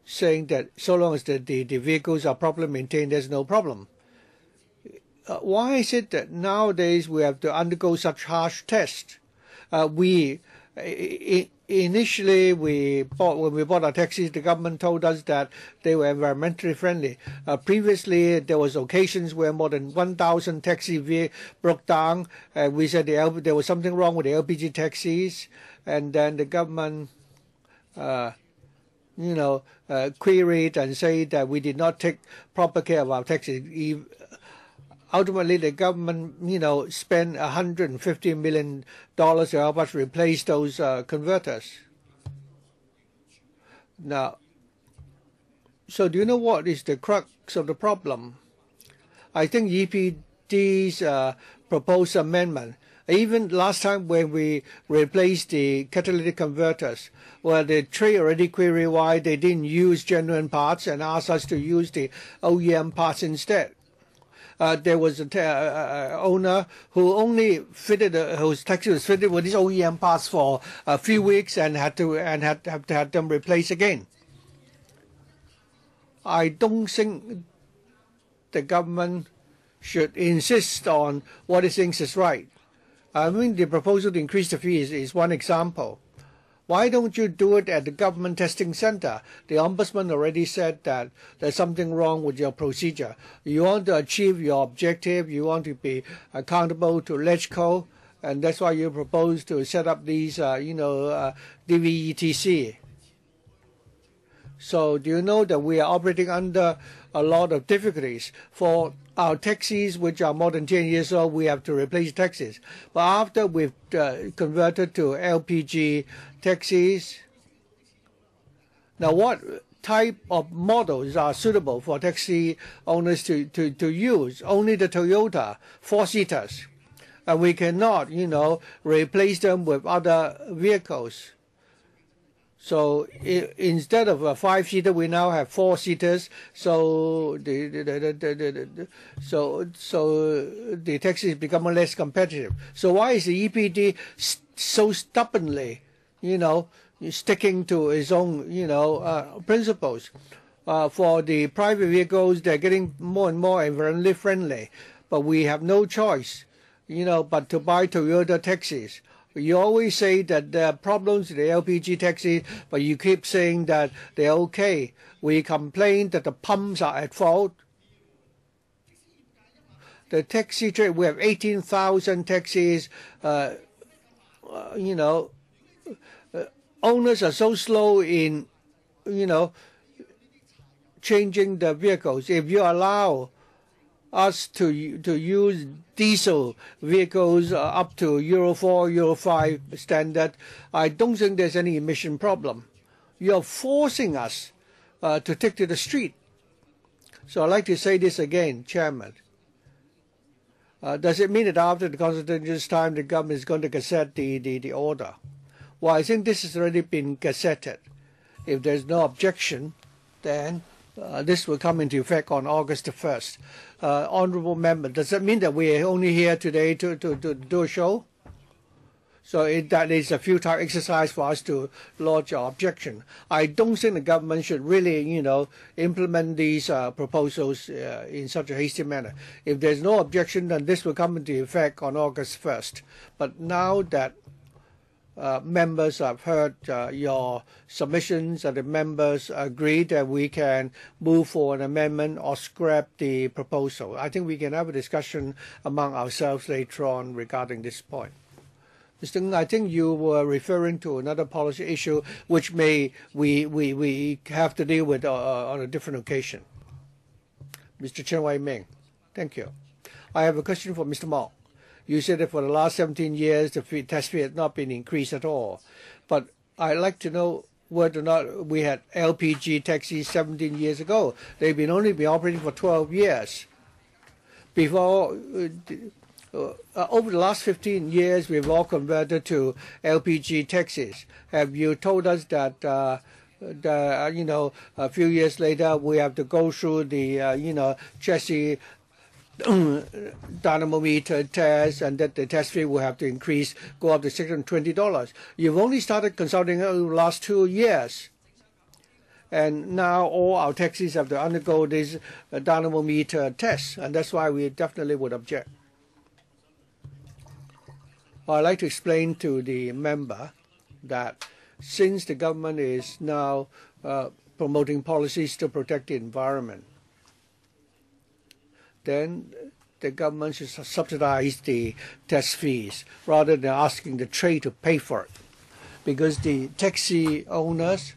saying that so long as the vehicles are properly maintained, there's no problem. Why is it that nowadays we have to undergo such harsh tests? Initially, when we bought our taxis, the government told us that they were environmentally friendly. Previously, there was occasions where more than 1,000 taxis broke down, and we said there was something wrong with the LPG taxis, and then the government, queried and said that we did not take proper care of our taxis. Ultimately, the government, spent $150 million to help us replace those converters. Now, so do you know what is the crux of the problem? I think EPD's proposed amendment, even last time when we replaced the catalytic converters, well, the trade already queried why they didn't use genuine parts and asked us to use the OEM parts instead. There was an owner who only whose taxi was fitted with these OEM parts for a few weeks and had them replaced again. I don't think the government should insist on what it thinks is right. I mean, the proposal to increase the fees is one example. Why don't you do it at the government testing center? The Ombudsman already said that there's something wrong with your procedure. You want to achieve your objective, you want to be accountable to LegCo, and that's why you propose to set up these, DVETC. So do you know that we are operating under a lot of difficulties. For our taxis, which are more than 10 years old, we have to replace taxis. But after we've converted to LPG taxis, now what type of models are suitable for taxi owners to use? Only the Toyota 4-seaters. And we cannot, replace them with other vehicles. So instead of a 5-seater, we now have 4-seaters. So the taxis become less competitive. So why is the EPD so stubbornly, sticking to its own, principles? For the private vehicles, they're getting more and more environmentally friendly, but we have no choice, but to buy Toyota taxis. You always say that there are problems with the LPG taxis, but you keep saying that they're okay. We complain that the pumps are at fault. The taxi trade, we have 18,000 taxis. Owners are so slow in, changing the vehicles. If you allow us to use diesel vehicles up to Euro 4, Euro 5 standard, I don't think there's any emission problem. You're forcing us to take to the street. So I'd like to say this again, Chairman. Does it mean that after the consultation's time, the government is going to gazette the order? Well, I think this has already been gazetted. If there's no objection, then this will come into effect on August the 1st. Honourable member, does that mean that we are only here today to do a show? So that is a futile exercise for us to lodge our objection. I don't think the government should really, implement these proposals in such a hasty manner. If there's no objection, then this will come into effect on August 1st. But now that members have heard your submissions and the members agree that we can move for an amendment or scrap the proposal. I think we can have a discussion among ourselves later on regarding this point. Mr. Ng, I think you were referring to another policy issue which we have to deal with on a different occasion. Mr. Chen Wai-ming, thank you. I have a question for Mr. Mok. You said that for the last 17 years, the test fee had not been increased at all. But I'd like to know whether or not we had LPG taxis 17 years ago. They've only been operating for 12 years. Before, over the last 15 years, we've all converted to LPG taxis. Have you told us that, a few years later, we have to go through the, chassis dynamometer test, and that the test fee will have to go up to $620. You've only started consulting over the last 2 years, and now all our taxis have to undergo this dynamometer test, and that's why we definitely would object. I'd like to explain to the member that since the government is now promoting policies to protect the environment, then the government should subsidize the test fees rather than asking the trade to pay for it, because the taxi owners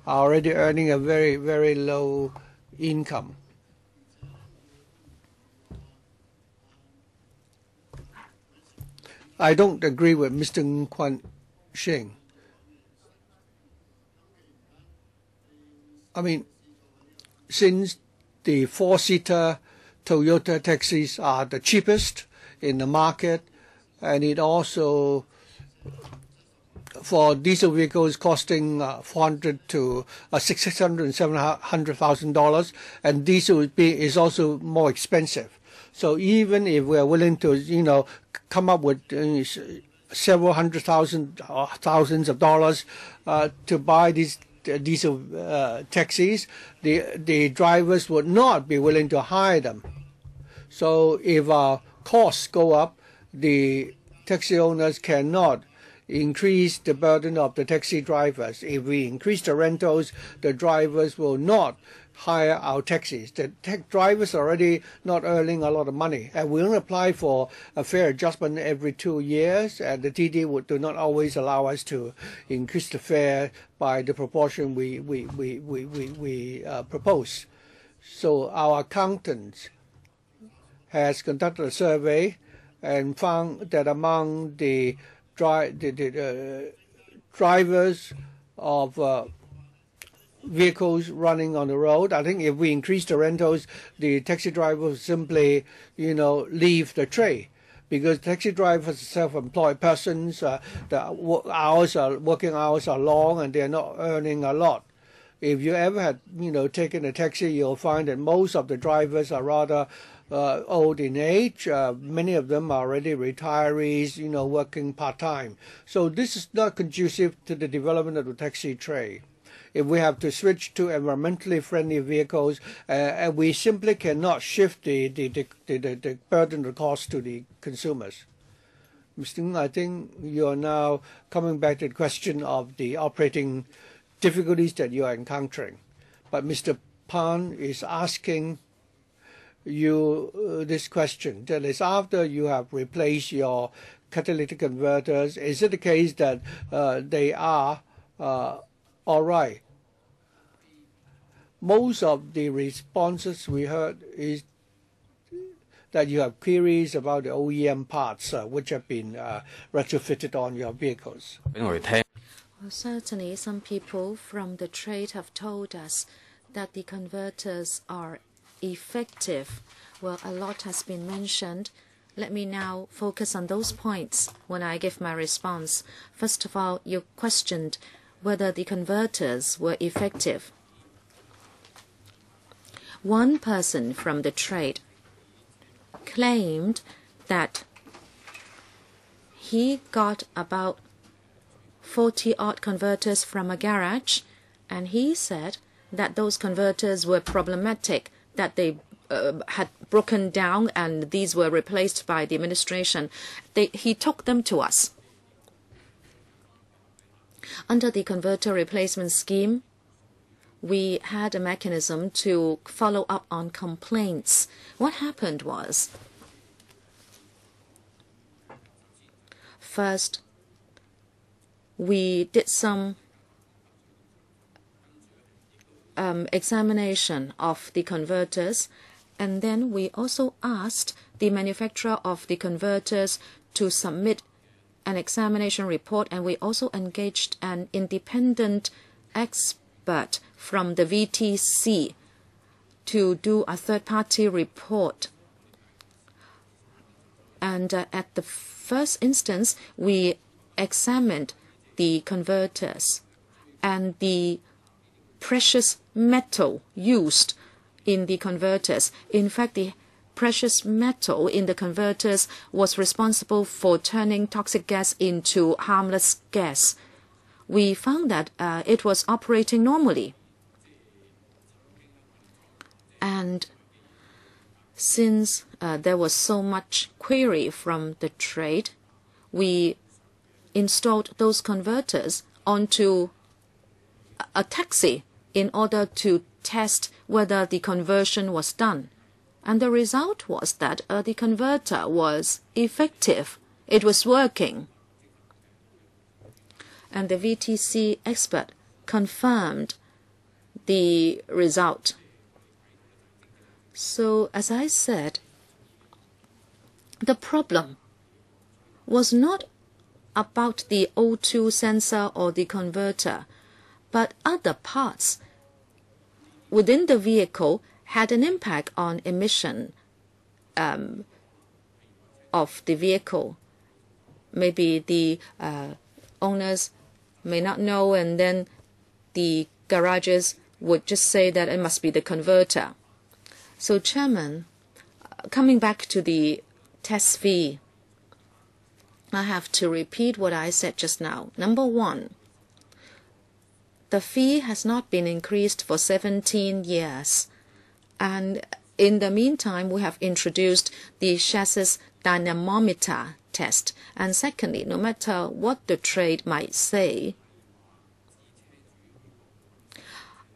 are already earning a very, very low income. I don't agree with Mr. Ng Kwan Shing. I mean, since the 4-seater Toyota taxis are the cheapest in the market, and it also, for diesel vehicles costing $400,000 to $600,000 and $700,000, and diesel is also more expensive. So even if we are willing to, come up with several thousands of dollars to buy these diesel taxis, the drivers would not be willing to hire them. So if our costs go up, the taxi owners cannot increase the burden of the taxi drivers. If we increase the rentals, the drivers will not hire our taxis. The drivers are already not earning a lot of money, and we only apply for a fare adjustment every 2 years, and the TD do not always allow us to increase the fare by the proportion we propose. So our accountant has conducted a survey and found that among the drivers of vehicles running on the road, I think if we increase the rentals, the taxi drivers simply, leave the trade. Because taxi drivers are self-employed persons, the working hours are long and they're not earning a lot. If you ever had, taken a taxi, you'll find that most of the drivers are rather old in age. Many of them are already retirees, working part-time. So this is not conducive to the development of the taxi trade. If we have to switch to environmentally friendly vehicles, and we simply cannot shift the burden of cost to the consumers. Mr. Ng, I think you are now coming back to the question of the operating difficulties that you are encountering. But Mr. Pan is asking you this question. That is, after you have replaced your catalytic converters, is it the case that they are all right? Most of the responses we heard is that you have queries about the OEM parts which have been retrofitted on your vehicles. Well, certainly, some people from the trade have told us that the converters are effective. Well, a lot has been mentioned. Let me now focus on those points when I give my response. First of all, you questioned whether the converters were effective. One person from the trade claimed that he got about 40-odd converters from a garage, and he said that those converters were problematic, that they had broken down and these were replaced by the administration. He took them to us. Under the converter replacement scheme, we had a mechanism to follow up on complaints. What happened was, first, we did some examination of the converters, and then we also asked the manufacturer of the converters to submit an examination report, and we also engaged an independent expert from the VTC to do a third-party report. And at the first instance, we examined the converters and the precious metal used in the converters. In fact, the precious metal in the converters was responsible for turning toxic gas into harmless gas. We found that it was operating normally. And since there was so much query from the trade, we installed those converters onto a taxi in order to test whether the conversion was done. And the result was that the converter was effective. It was working. And the VTC expert confirmed the result. So, as I said, the problem was not about the O2 sensor or the converter, but other parts within the vehicle had an impact on emission of the vehicle. Maybe the owners may not know, and then the garages would just say that it must be the converter. So, Chairman, coming back to the test fee, I have to repeat what I said just now. Number one, the fee has not been increased for 17 years. And in the meantime, we have introduced the chassis dynamometer test. And secondly, no matter what the trade might say,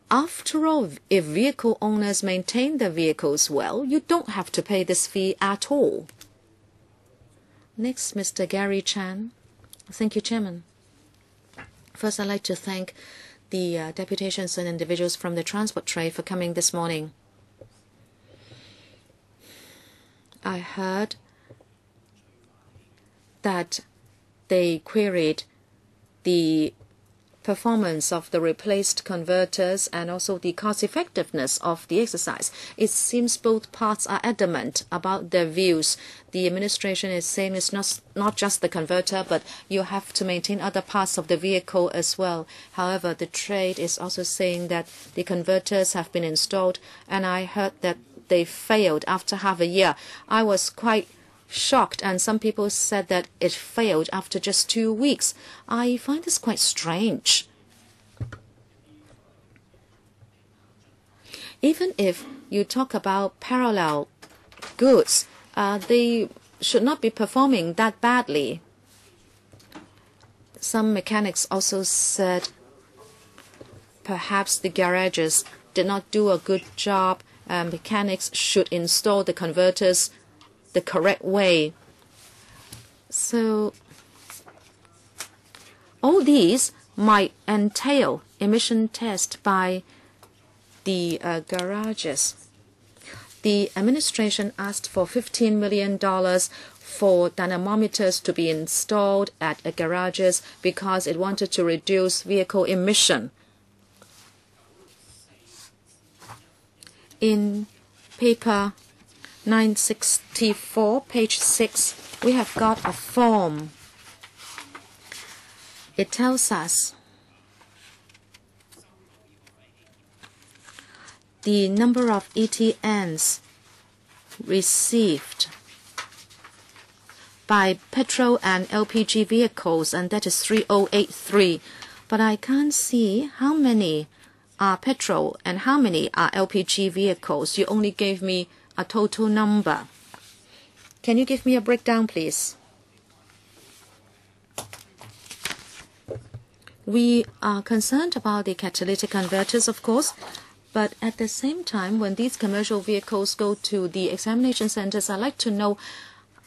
after all, if vehicle owners maintain their vehicles well, you don't have to pay this fee at all. Next, Mr. Gary Chan. Thank you, Chairman. First, I'd like to thank the deputations and individuals from the transport trade for coming this morning. I heard that they queried the performance of the replaced converters and also the cost effectiveness of the exercise. It seems both parts are adamant about their views. The administration is saying it's not just the converter, but you have to maintain other parts of the vehicle as well. However, the trade is also saying that the converters have been installed, and I heard that they failed after half a year. I was quite shocked, and some people said that it failed after just 2 weeks. I find this quite strange. Even if you talk about parallel goods, they should not be performing that badly. Some mechanics also said perhaps the garages did not do a good job. Mechanics should install the converters the correct way. So all these might entail emission test by the garages. The administration asked for $15 million for dynamometers to be installed at garages because it wanted to reduce vehicle emission. In paper 964, page 6, we have got a form. It tells us the number of ETNs received by petrol and LPG vehicles, and that is 3083. But I can't see how many are petrol and how many are LPG vehicles. You only gave me a total number. Can you give me a breakdown, please? We are concerned about the catalytic converters, of course, but at the same time, when these commercial vehicles go to the examination centers, I'd like to know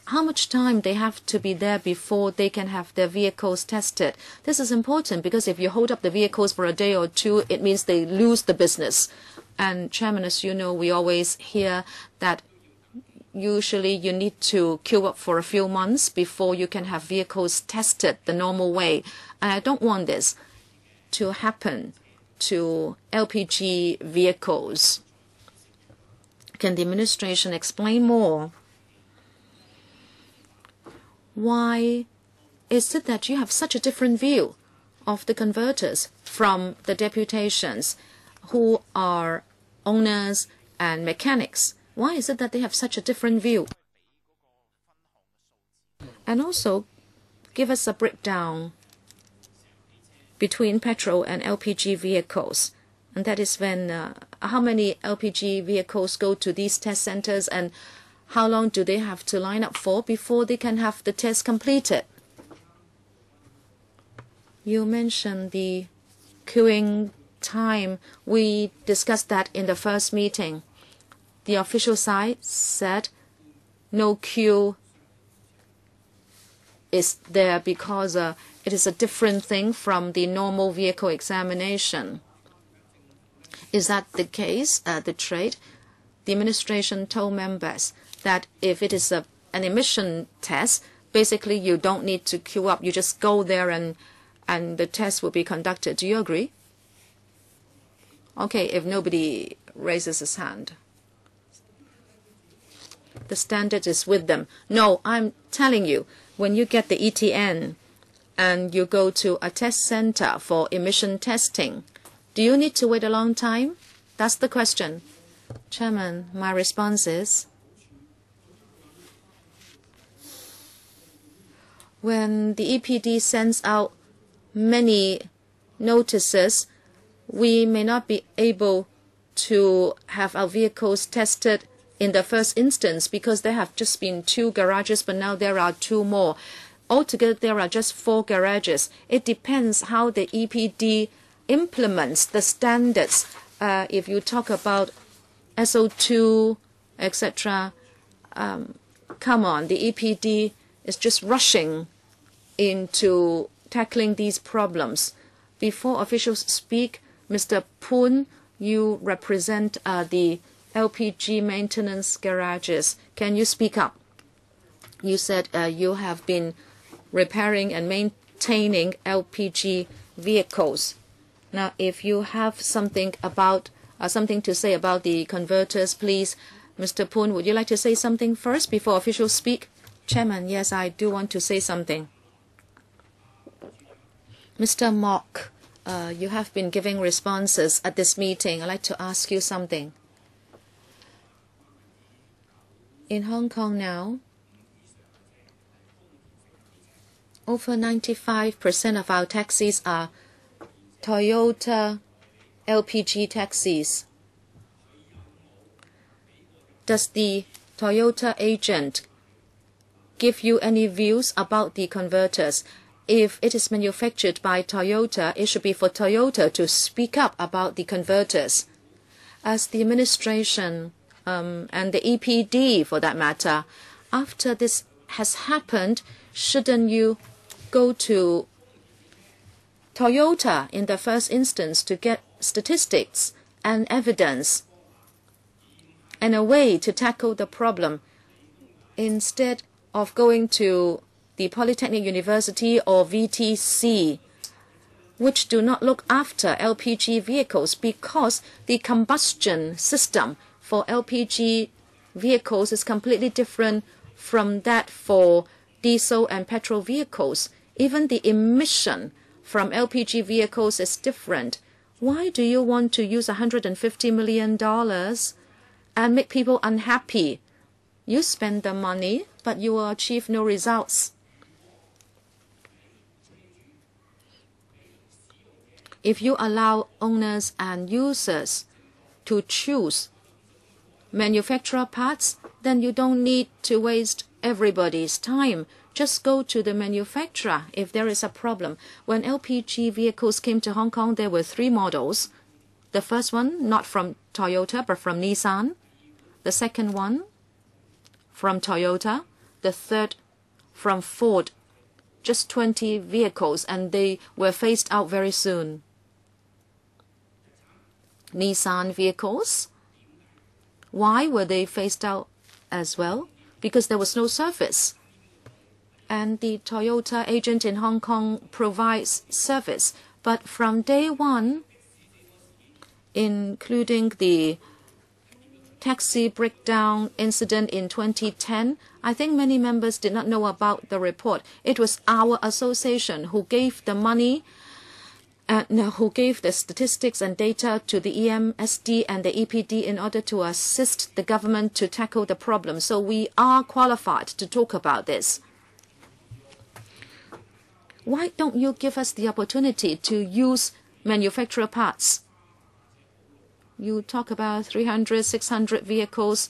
how much time they have to be there before they can have their vehicles tested. This is important because if you hold up the vehicles for a day or two, it means they lose the business. And Chairman, as you know, we always hear that usually you need to queue up for a few months before you can have vehicles tested the normal way. And I don't want this to happen to LPG vehicles. Can the administration explain more? Why is it that you have such a different view of the converters from the deputations, who are owners and mechanics? Why is it that they have such a different view? And also, give us a breakdown between petrol and LPG vehicles. And that is when, how many LPG vehicles go to these test centers and how long do they have to line up for before they can have the test completed? You mentioned the queuing time. We discussed that in the first meeting. The official side said no queue is there because it is a different thing from the normal vehicle examination. Is that the case, the trade? The administration told members that if it is an emission test, basically you don't need to queue up. You just go there and the test will be conducted. Do you agree? Okay, if nobody raises his hand. The standard is with them. No, I'm telling you, when you get the ETN and you go to a test center for emission testing, do you need to wait a long time? That's the question. Chairman, my response is, when the EPD sends out many notices, we may not be able to have our vehicles tested in the first instance because there have just been 2 garages, but now there are 2 more. Altogether, there are just 4 garages. It depends how the EPD implements the standards. If you talk about SO2, etc., come on, the EPD is just rushing into tackling these problems. Before officials speak, Mr. Poon, you represent the LPG maintenance garages. Can you speak up? You said you have been repairing and maintaining LPG vehicles. Now, if you have something to say about the converters, please, Mr. Poon, would you like to say something first before officials speak? Chairman, yes, I do want to say something. Mr. Mok, you have been giving responses at this meeting. I'd like to ask you something. In Hong Kong now, over 95% of our taxis are Toyota LPG taxis. Does the Toyota agent give you any views about the converters? If it is manufactured by Toyota, it should be for Toyota to speak up about the converters. As the administration and the EPD, for that matter, after this has happened, shouldn't you go to Toyota in the first instance to get statistics and evidence and a way to tackle the problem, instead of going to the Polytechnic University or VTC, which do not look after LPG vehicles, because the combustion system for LPG vehicles is completely different from that for diesel and petrol vehicles. Even the emission from LPG vehicles is different. Why do you want to use $150 million and make people unhappy? You spend the money, but you will achieve no results. If you allow owners and users to choose manufacturer parts, then you don't need to waste everybody's time. Just go to the manufacturer if there is a problem. When LPG vehicles came to Hong Kong, there were 3 models. The first one, not from Toyota, but from Nissan. The second one, from Toyota. The third, from Ford. Just 20 vehicles, and they were phased out very soon. Nissan vehicles, why were they phased out as well? Because there was no service. And the Toyota agent in Hong Kong provides service. But from day one, including the taxi breakdown incident in 2010, I think many members did not know about the report. It was our association who gave the money, who gave the statistics and data to the EMSD and the EPD in order to assist the government to tackle the problem. So we are qualified to talk about this. Why don't you give us the opportunity to use manufacturer parts? You talk about 300, 600 vehicles.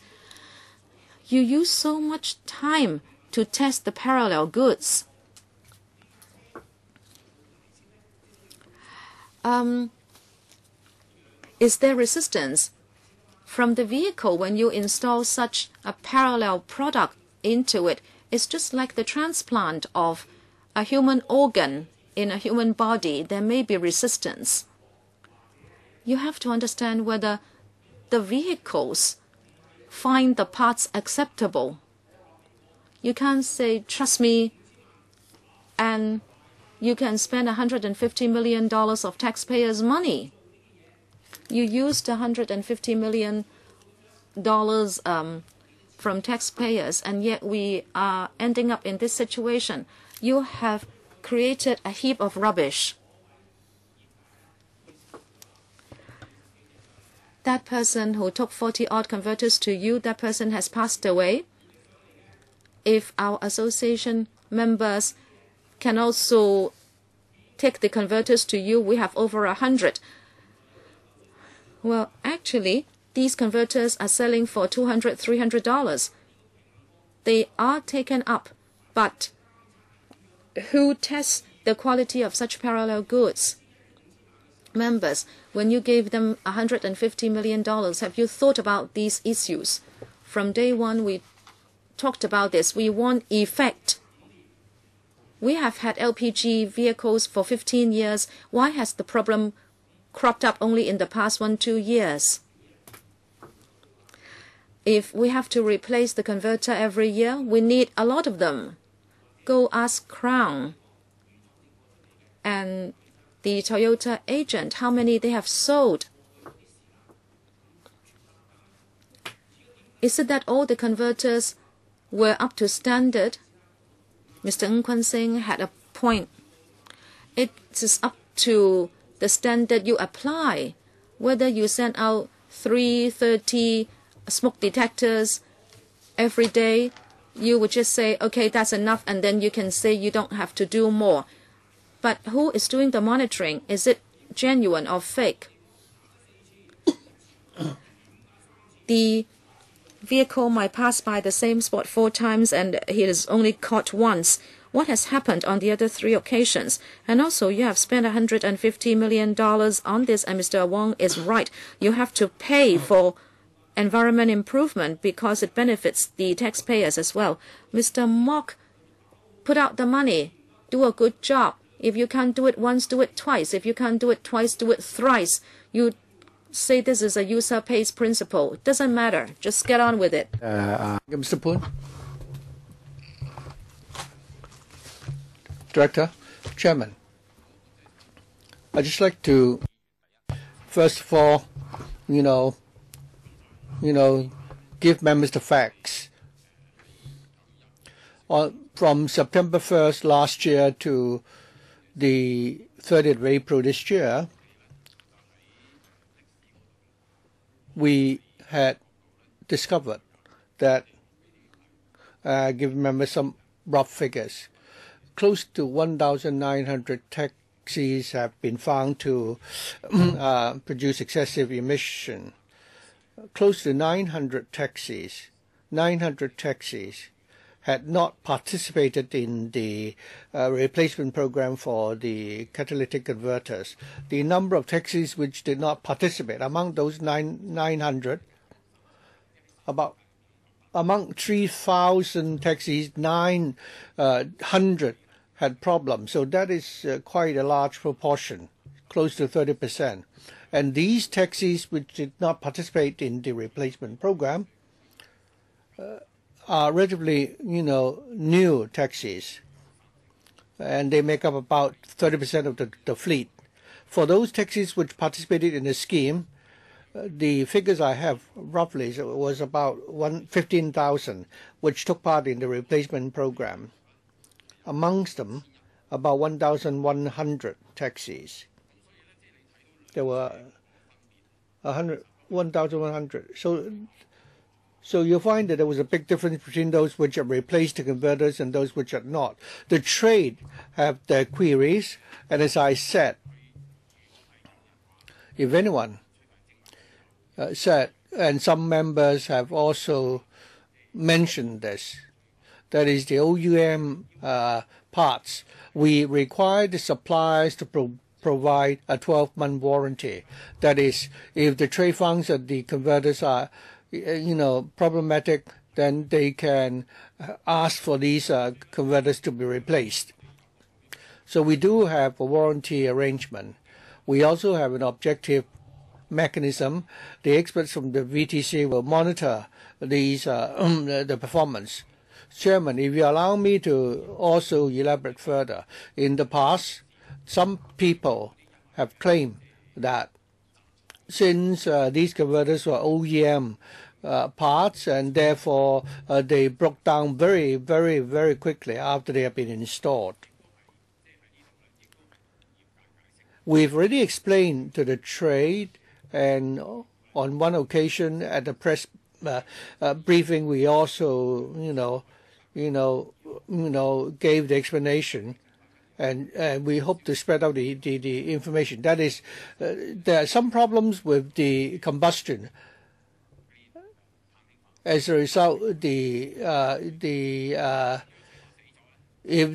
You use so much time to test the parallel goods. Is there resistance from the vehicle when you install such a parallel product into it? It's just like the transplant of a human organ in a human body. There may be resistance. You have to understand whether the vehicles find the parts acceptable. You can't say, trust me, and you can spend $150 million of taxpayers' money. You used $150 million from taxpayers, and yet we are ending up in this situation. You have created a heap of rubbish. That person who took 40-odd converters to you, that person has passed away. If our association members can also take the converters to you, we have over 100. Well, actually, these converters are selling for $200, $300. They are taken up, but who tests the quality of such parallel goods? Members, when you gave them $150 million, have you thought about these issues? From day one, we talked about this. We want effect. We have had LPG vehicles for 15 years. Why has the problem cropped up only in the past 1-2 years? If we have to replace the converter every year, we need a lot of them. Go ask Crown and the Toyota agent how many they have sold. Is it that all the converters were up to standard? Mr. Ng Kun Sing had a point. It is up to the standard you apply. Whether you send out 330 smoke detectors every day, you would just say, okay, that's enough, and then you can say you don't have to do more. But who is doing the monitoring? Is it genuine or fake? The vehicle might pass by the same spot 4 times and he is only caught once. What has happened on the other 3 occasions? And also, you have spent $150 million on this, and Mr. Wong is right. You have to pay for environment improvement because it benefits the taxpayers as well. Mr. Mok, put out the money. Do a good job. If you can't do it once, do it twice. If you can't do it twice, do it thrice. You say this is a user pays principle. It doesn't matter. Just get on with it. Mr. Poon. Director, Chairman, I'd just like to, first of all, give members the facts. From September 1st last year to the 30th of April this year, we had discovered that, give members some rough figures, close to 1,900 taxis have been found to produce excessive emission. Close to 900 taxis had not participated in the replacement program for the catalytic converters. The number of taxis which did not participate, among those 900, among 3,000 taxis, 900 had problems. So that is quite a large proportion, close to 30%. And these taxis which did not participate in the replacement program are relatively, new taxis, and they make up about 30% of the fleet. For those taxis which participated in the scheme, the figures I have roughly was about 15,000 which took part in the replacement program. Amongst them, about 1,100 taxis. There were 1,100. So you'll find that there was a big difference between those which have replaced the converters and those which have not. The trade have their queries, and as I said, if anyone said, and some members have also mentioned this, that is the OEM parts, we require the suppliers to provide a 12-month warranty. That is, if the trade finds that the converters are problematic, then they can ask for these converters to be replaced. So we do have a warranty arrangement. We also have an objective mechanism. The experts from the VTC will monitor these the performance. Chairman, if you allow me to also elaborate further, in the past, some people have claimed that since these converters were OEM parts, and therefore they broke down very, very, very quickly after they have been installed. We've already explained to the trade, and on one occasion at the press briefing, we also, gave the explanation, and we hope to spread out the information. That is, there are some problems with the combustion. As a result, if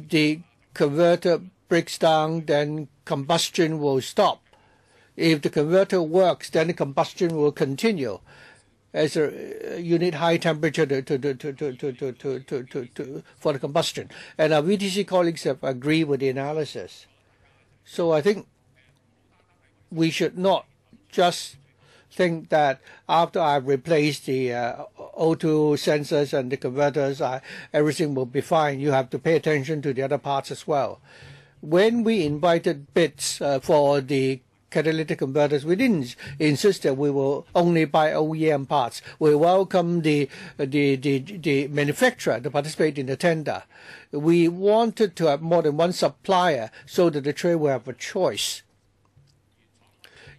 the converter breaks down, then combustion will stop. If the converter works, then the combustion will continue. As you need high temperature for the combustion. And our VTC colleagues have agreed with the analysis. So I think we should not just think that after I've replaced the O2 sensors and the converters, everything will be fine. You have to pay attention to the other parts as well. When we invited bids for the catalytic converters, we didn't insist that we will only buy OEM parts. We welcome the manufacturer to participate in the tender. We wanted to have more than one supplier so that the trade will have a choice.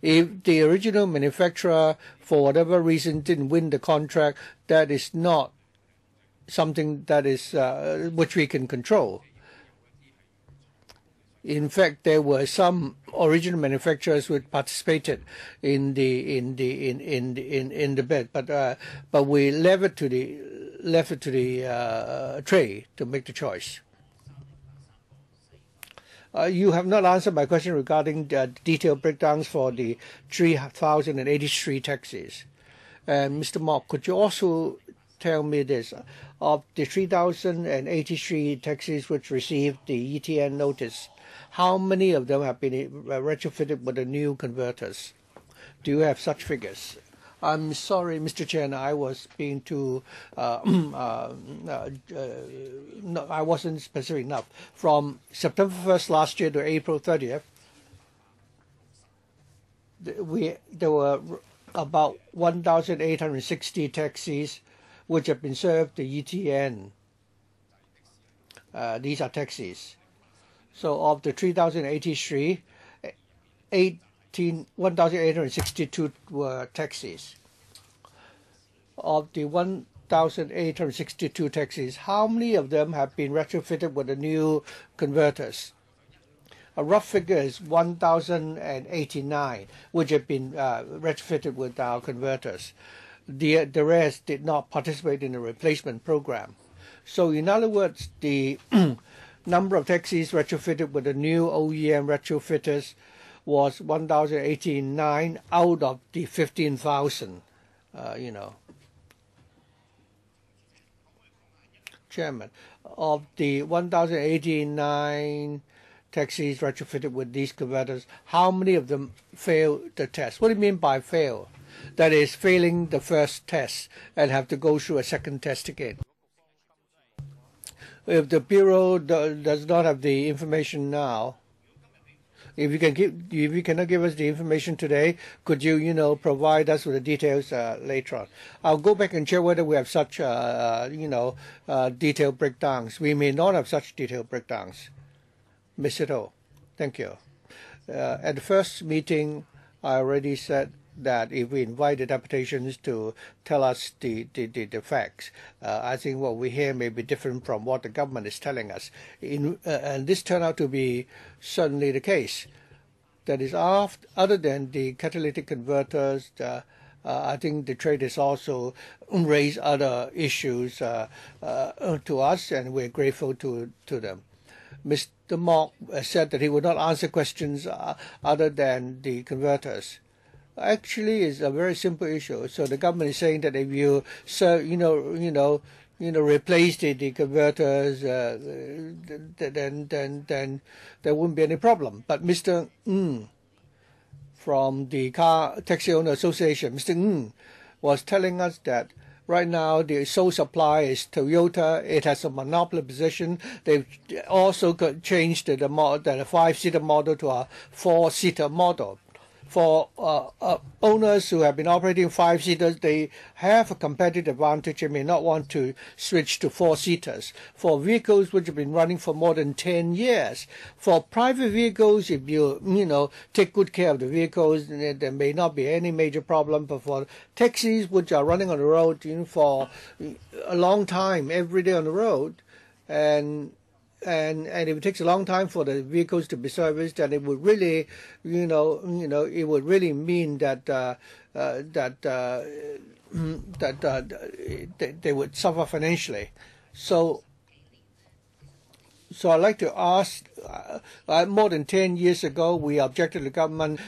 If the original manufacturer, for whatever reason, didn't win the contract, that is not something that is which we can control. In fact, there were some original manufacturers who participated in the bid, but we left it to the trade to make the choice. You have not answered my question regarding the detailed breakdowns for the 3,083 taxis. And Mr. Mok, could you also tell me this? Of the 3,083 taxis which received the ETN notice, how many of them have been retrofitted with the new converters? Do you have such figures? I'm sorry, Mr. Chen, I was being too, no, I wasn't specific enough. From September 1st last year to April 30th, there were about 1,860 taxis which have been served the ETN. These are taxis. So of the 3,083, 1,862 were taxis. Of the 1,862 taxis, how many of them have been retrofitted with the new converters? A rough figure is 1,089, which have been retrofitted with our converters. The rest did not participate in the replacement program. So in other words, the number of taxis retrofitted with the new OEM retrofitters was 1,089 out of the 15,000, Chairman, of the 1,089 taxis retrofitted with these converters, how many of them failed the test? What do you mean by fail? That is, failing the first test and have to go through a second test again. If the Bureau does not have the information now, if you cannot give us the information today, could you, provide us with the details later on? I'll go back and check whether we have such, detailed breakdowns. We may not have such detailed breakdowns. Ms. Ito, thank you. At the first meeting, I already said that if we invite the deputations to tell us the facts, I think what we hear may be different from what the government is telling us. And this turned out to be certainly the case. That is, other than the catalytic converters, I think the trade has also raised other issues to us, and we're grateful to them. Mr. Mok said that he would not answer questions other than the converters. Actually, it's a very simple issue. So the government is saying that if you, replace the converters, then there wouldn't be any problem. But Mr. Ng from the Car Taxi Owner Association, Mr. Ng, was telling us that right now the sole supplier is Toyota. It has a monopoly position. They've also changed the 5-seater model to a 4-seater model. For owners who have been operating 5-seaters, they have a competitive advantage and may not want to switch to 4-seaters. For vehicles which have been running for more than 10 years, for private vehicles, if you take good care of the vehicles, there may not be any major problem. But for taxis which are running on the road for a long time, every day on the road, and if it takes a long time for the vehicles to be serviced, then it would really, it would really mean that they would suffer financially. So I'd like to ask. More than 10 years ago, we objected to the government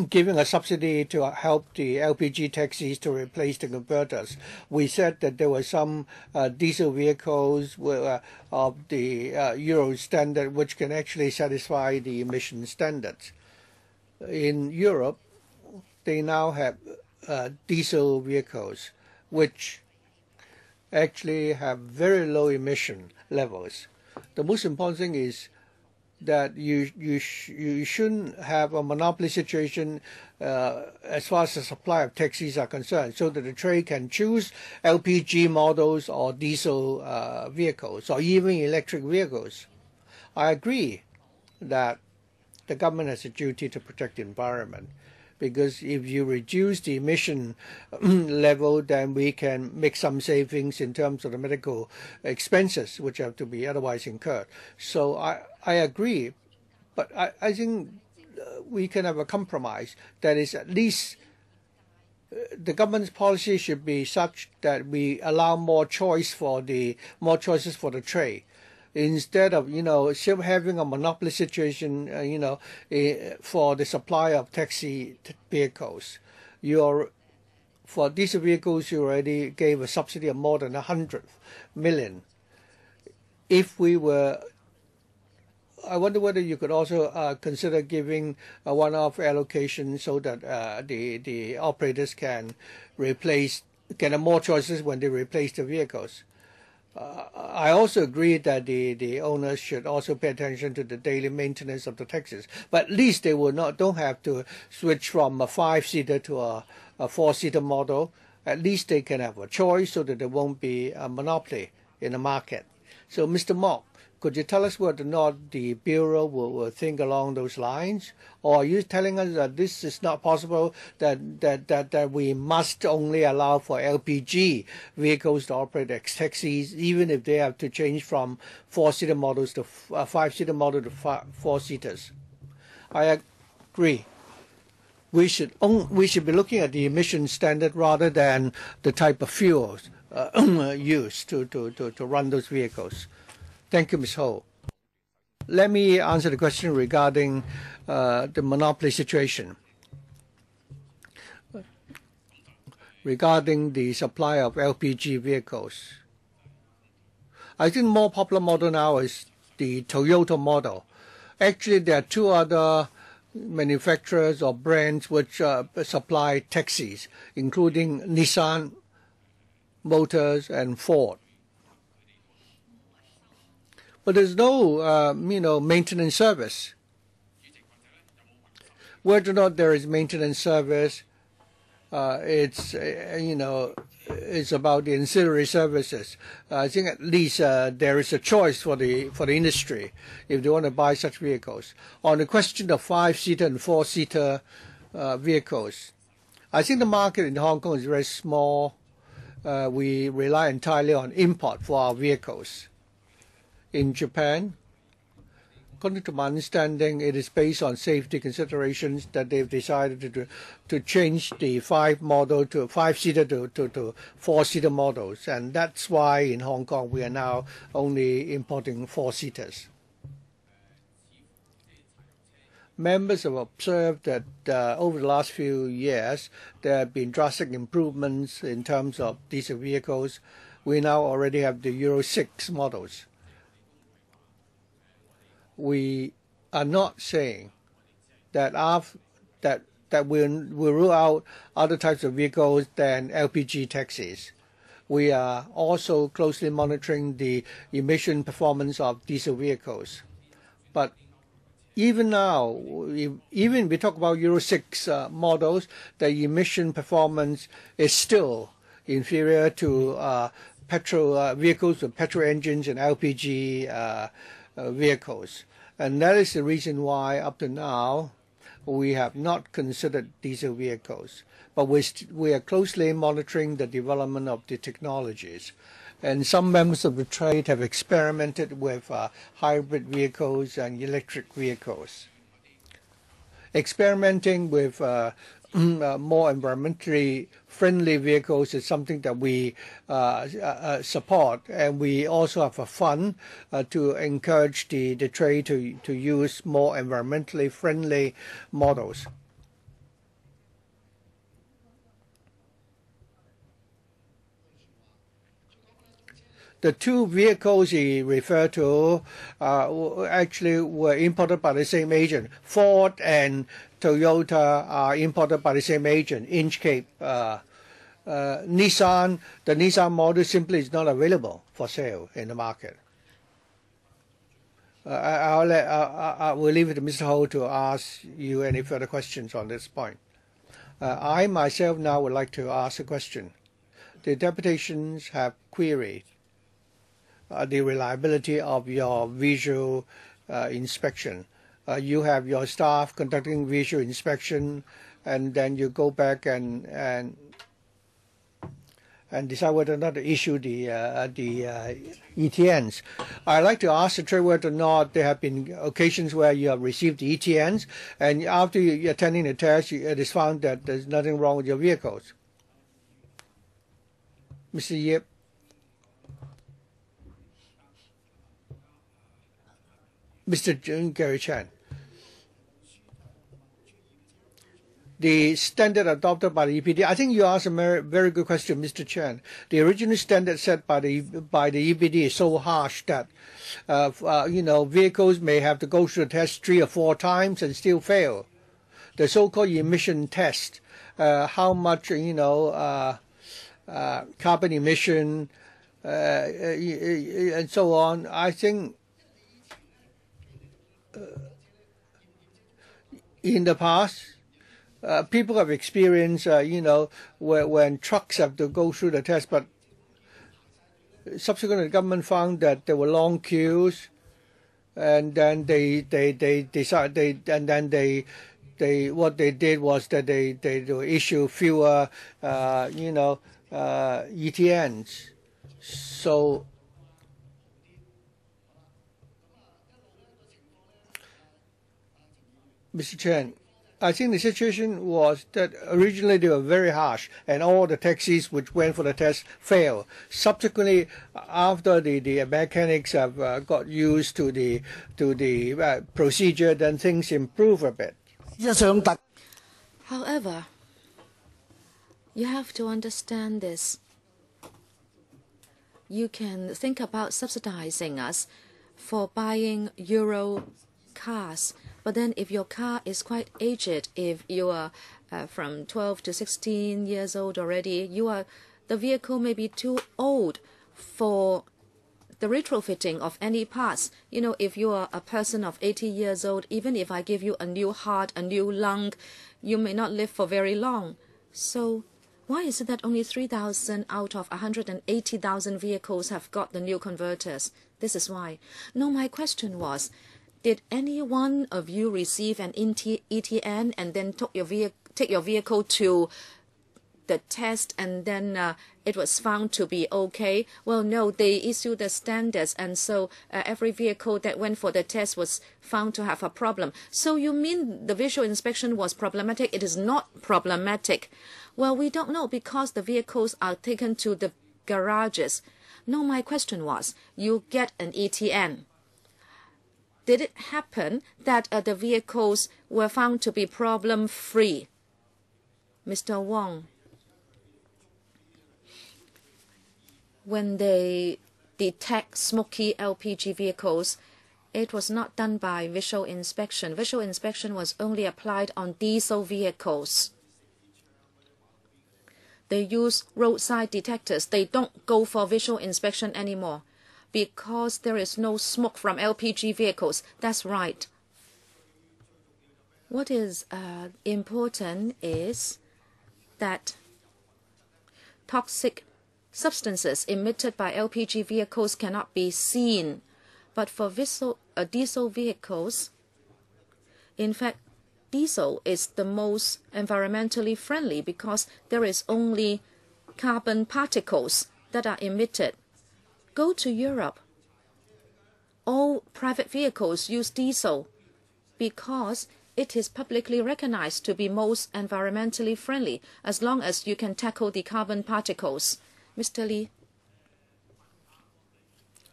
giving a subsidy to help the LPG taxis to replace the converters. We said that there were some diesel vehicles of the Euro standard which can actually satisfy the emission standards. In Europe, they now have diesel vehicles, which actually have very low emission levels. The most important thing is that you shouldn't have a monopoly situation as far as the supply of taxis are concerned, so that the trade can choose LPG models or diesel vehicles or even electric vehicles. I agree that the government has a duty to protect the environment, because if you reduce the emission level, then we can make some savings in terms of the medical expenses, which have to be otherwise incurred. So I agree, but I think we can have a compromise that is at least the government's policy should be such that we allow more choices for the trade, instead of still having a monopoly situation for the supply of taxi vehicles. For diesel vehicles, you already gave a subsidy of more than 100 million. If we were, I wonder whether you could also consider giving a one-off allocation so that the operators can have more choices when they replace the vehicles. I also agree that the owners should also pay attention to the daily maintenance of the taxis, but at least they don't have to switch from a 5-seater to a 4-seater model. At least they can have a choice so that there won't be a monopoly in the market. So, Mr. Mok, could you tell us whether or not the Bureau will think along those lines? Or are you telling us that this is not possible, that we must only allow for LPG vehicles to operate as taxis, even if they have to change from 4-seater models to 5-seater model to 4-seaters? I agree. We should be looking at the emission standard rather than the type of fuels used to run those vehicles. Thank you, Ms. Ho. Let me answer the question regarding the monopoly situation. Regarding the supply of LPG vehicles, I think the more popular model now is the Toyota model. Actually, there are two other manufacturers or brands which supply taxis, including Nissan Motors and Ford. But there's no, maintenance service. Whether or not there is maintenance service, it's about the ancillary services. I think at least there is a choice for the industry if they want to buy such vehicles. On the question of 5-seater and 4-seater vehicles, I think the market in Hong Kong is very small. We rely entirely on import for our vehicles. In Japan, according to my understanding, it is based on safety considerations that they've decided to change the 5-seater to 4-seater models, and that's why in Hong Kong we are now only importing 4-seaters. Members have observed that over the last few years there have been drastic improvements in terms of diesel vehicles. We now already have the Euro 6 models. We are not saying that we'll rule out other types of vehicles than LPG taxis. We are also closely monitoring the emission performance of diesel vehicles. But even now, even we talk about Euro 6 models, the emission performance is still inferior to petrol vehicles with petrol engines and LPG vehicles. And that is the reason why up to now we have not considered diesel vehicles. But we are closely monitoring the development of the technologies. And some members of the trade have experimented with hybrid vehicles and electric vehicles. Experimenting with more environmentally friendly vehicles is something that we support, and we also have a fund to encourage the trade to use more environmentally friendly models. The two vehicles he referred to actually were imported by the same agent. Ford and Toyota are imported by the same agent, Inchcape. Nissan, the Nissan model simply is not available for sale in the market. I will leave it to Mr. Ho to ask you any further questions on this point. I myself now would like to ask a question. The deputations have queried the reliability of your visual inspection. You have your staff conducting visual inspection, and then you go back and decide whether or not to issue the ETNs. I'd like to ask the Trade whether or not there have been occasions where you have received the ETNs, and after you're attending the test, it is found that there's nothing wrong with your vehicles. Mr. Yip. Mr. Gary Chan. The standard adopted by the EPD. I think you asked a very good question, Mr. Chan. The original standard set by the EPD is so harsh that vehicles may have to go through the test 3 or 4 times and still fail. The so-called emission test, how much carbon emission and so on. I think in the past, people have experienced, when trucks have to go through the test, but subsequently the government found that there were long queues, and then they what they did was that they issue fewer, ETNs. So Mr. Chen, I think the situation was that originally they were very harsh, and all the taxis which went for the test failed. Subsequently, after the mechanics have got used to the procedure, then things improve a bit. However, you have to understand this. You can think about subsidizing us for buying Euro cars. But then if your car is quite aged, if you are from 12 to 16 years old already, the vehicle may be too old for the retrofitting of any parts. If you are a person of 80 years old, even if I give you a new heart, a new lung, you may not live for very long. So why is it that only 3,000 out of 180,000 vehicles have got the new converters? This is why. No, my question was, did any one of you receive an ETN and then take your vehicle to the test and then it was found to be okay? Well, no, they issued the standards, and so every vehicle that went for the test was found to have a problem. So you mean the visual inspection was problematic? It is not problematic. Well, we don't know because the vehicles are taken to the garages. No, my question was, you get an ETN. Did it happen that the vehicles were found to be problem-free? Mr. Wong, when they detect smoky LPG vehicles, it was not done by visual inspection. Visual inspection was only applied on diesel vehicles. They use roadside detectors. They don't go for visual inspection anymore, because there is no smoke from LPG vehicles. That's right. What is important is that toxic substances emitted by LPG vehicles cannot be seen. But for diesel vehicles, in fact, diesel is the most environmentally friendly because there is only carbon particles that are emitted. Go to Europe. All private vehicles use diesel because it is publicly recognized to be most environmentally friendly as long as you can tackle the carbon particles. Mr. Lee,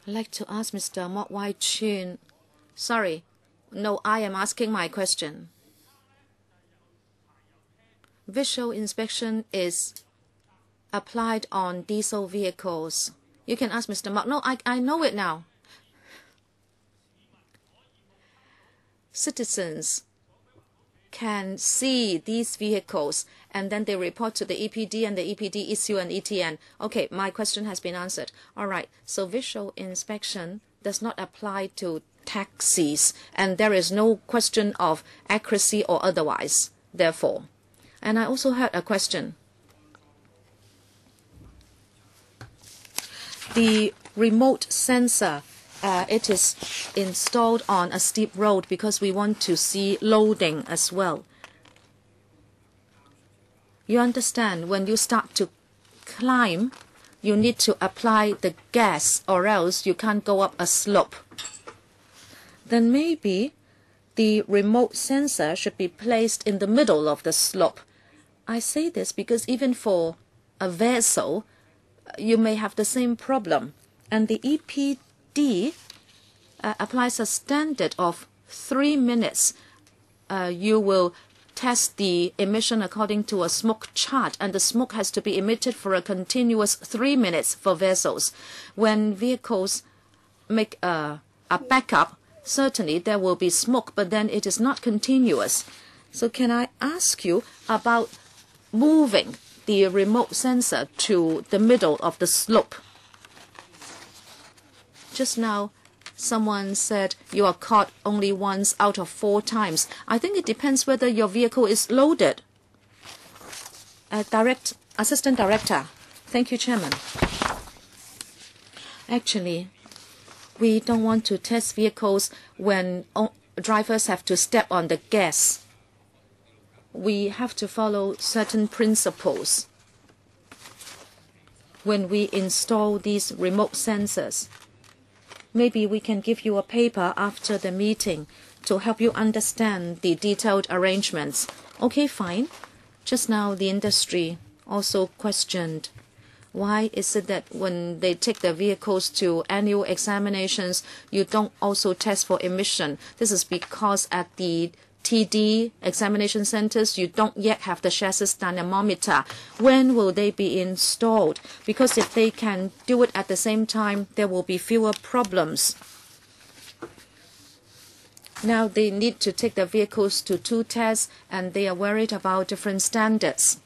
I'd like to ask Mr. Mok Wai Chun. Sorry, no, I am asking my question. Visual inspection is applied on diesel vehicles. You can ask Mr. Mark. No, I know it now. Citizens can see these vehicles and then they report to the EPD and the EPD issue an ETN. Okay, my question has been answered. All right, so visual inspection does not apply to taxis and there is no question of accuracy or otherwise, therefore. And I also had a question. The remote sensor, it is installed on a steep road because we want to see loading as well. You understand, when you start to climb, you need to apply the gas or else you can't go up a slope. Then maybe the remote sensor should be placed in the middle of the slope. I say this because even for a vessel, you may have the same problem. And the EPD applies a standard of 3 minutes. You will test the emission according to a smoke chart, and the smoke has to be emitted for a continuous 3 minutes for vessels. When vehicles make a backup, certainly there will be smoke, but then it is not continuous. So can I ask you about moving the remote sensor to the middle of the slope? Just now, someone said you are caught only once out of 4 times. I think it depends whether your vehicle is loaded. Assistant Director. Thank you, Chairman. Actually, we don't want to test vehicles when drivers have to step on the gas. We have to follow certain principles when we install these remote sensors. Maybe we can give you a paper after the meeting to help you understand the detailed arrangements. Okay, fine. Just now the industry also questioned, why is it that when they take their vehicles to annual examinations, you don't also test for emission? This is because at the TD examination centers, you don't yet have the chassis dynamometer. When will they be installed? Because if they can do it at the same time, there will be fewer problems. Now they need to take their vehicles to 2 tests, and they are worried about different standards.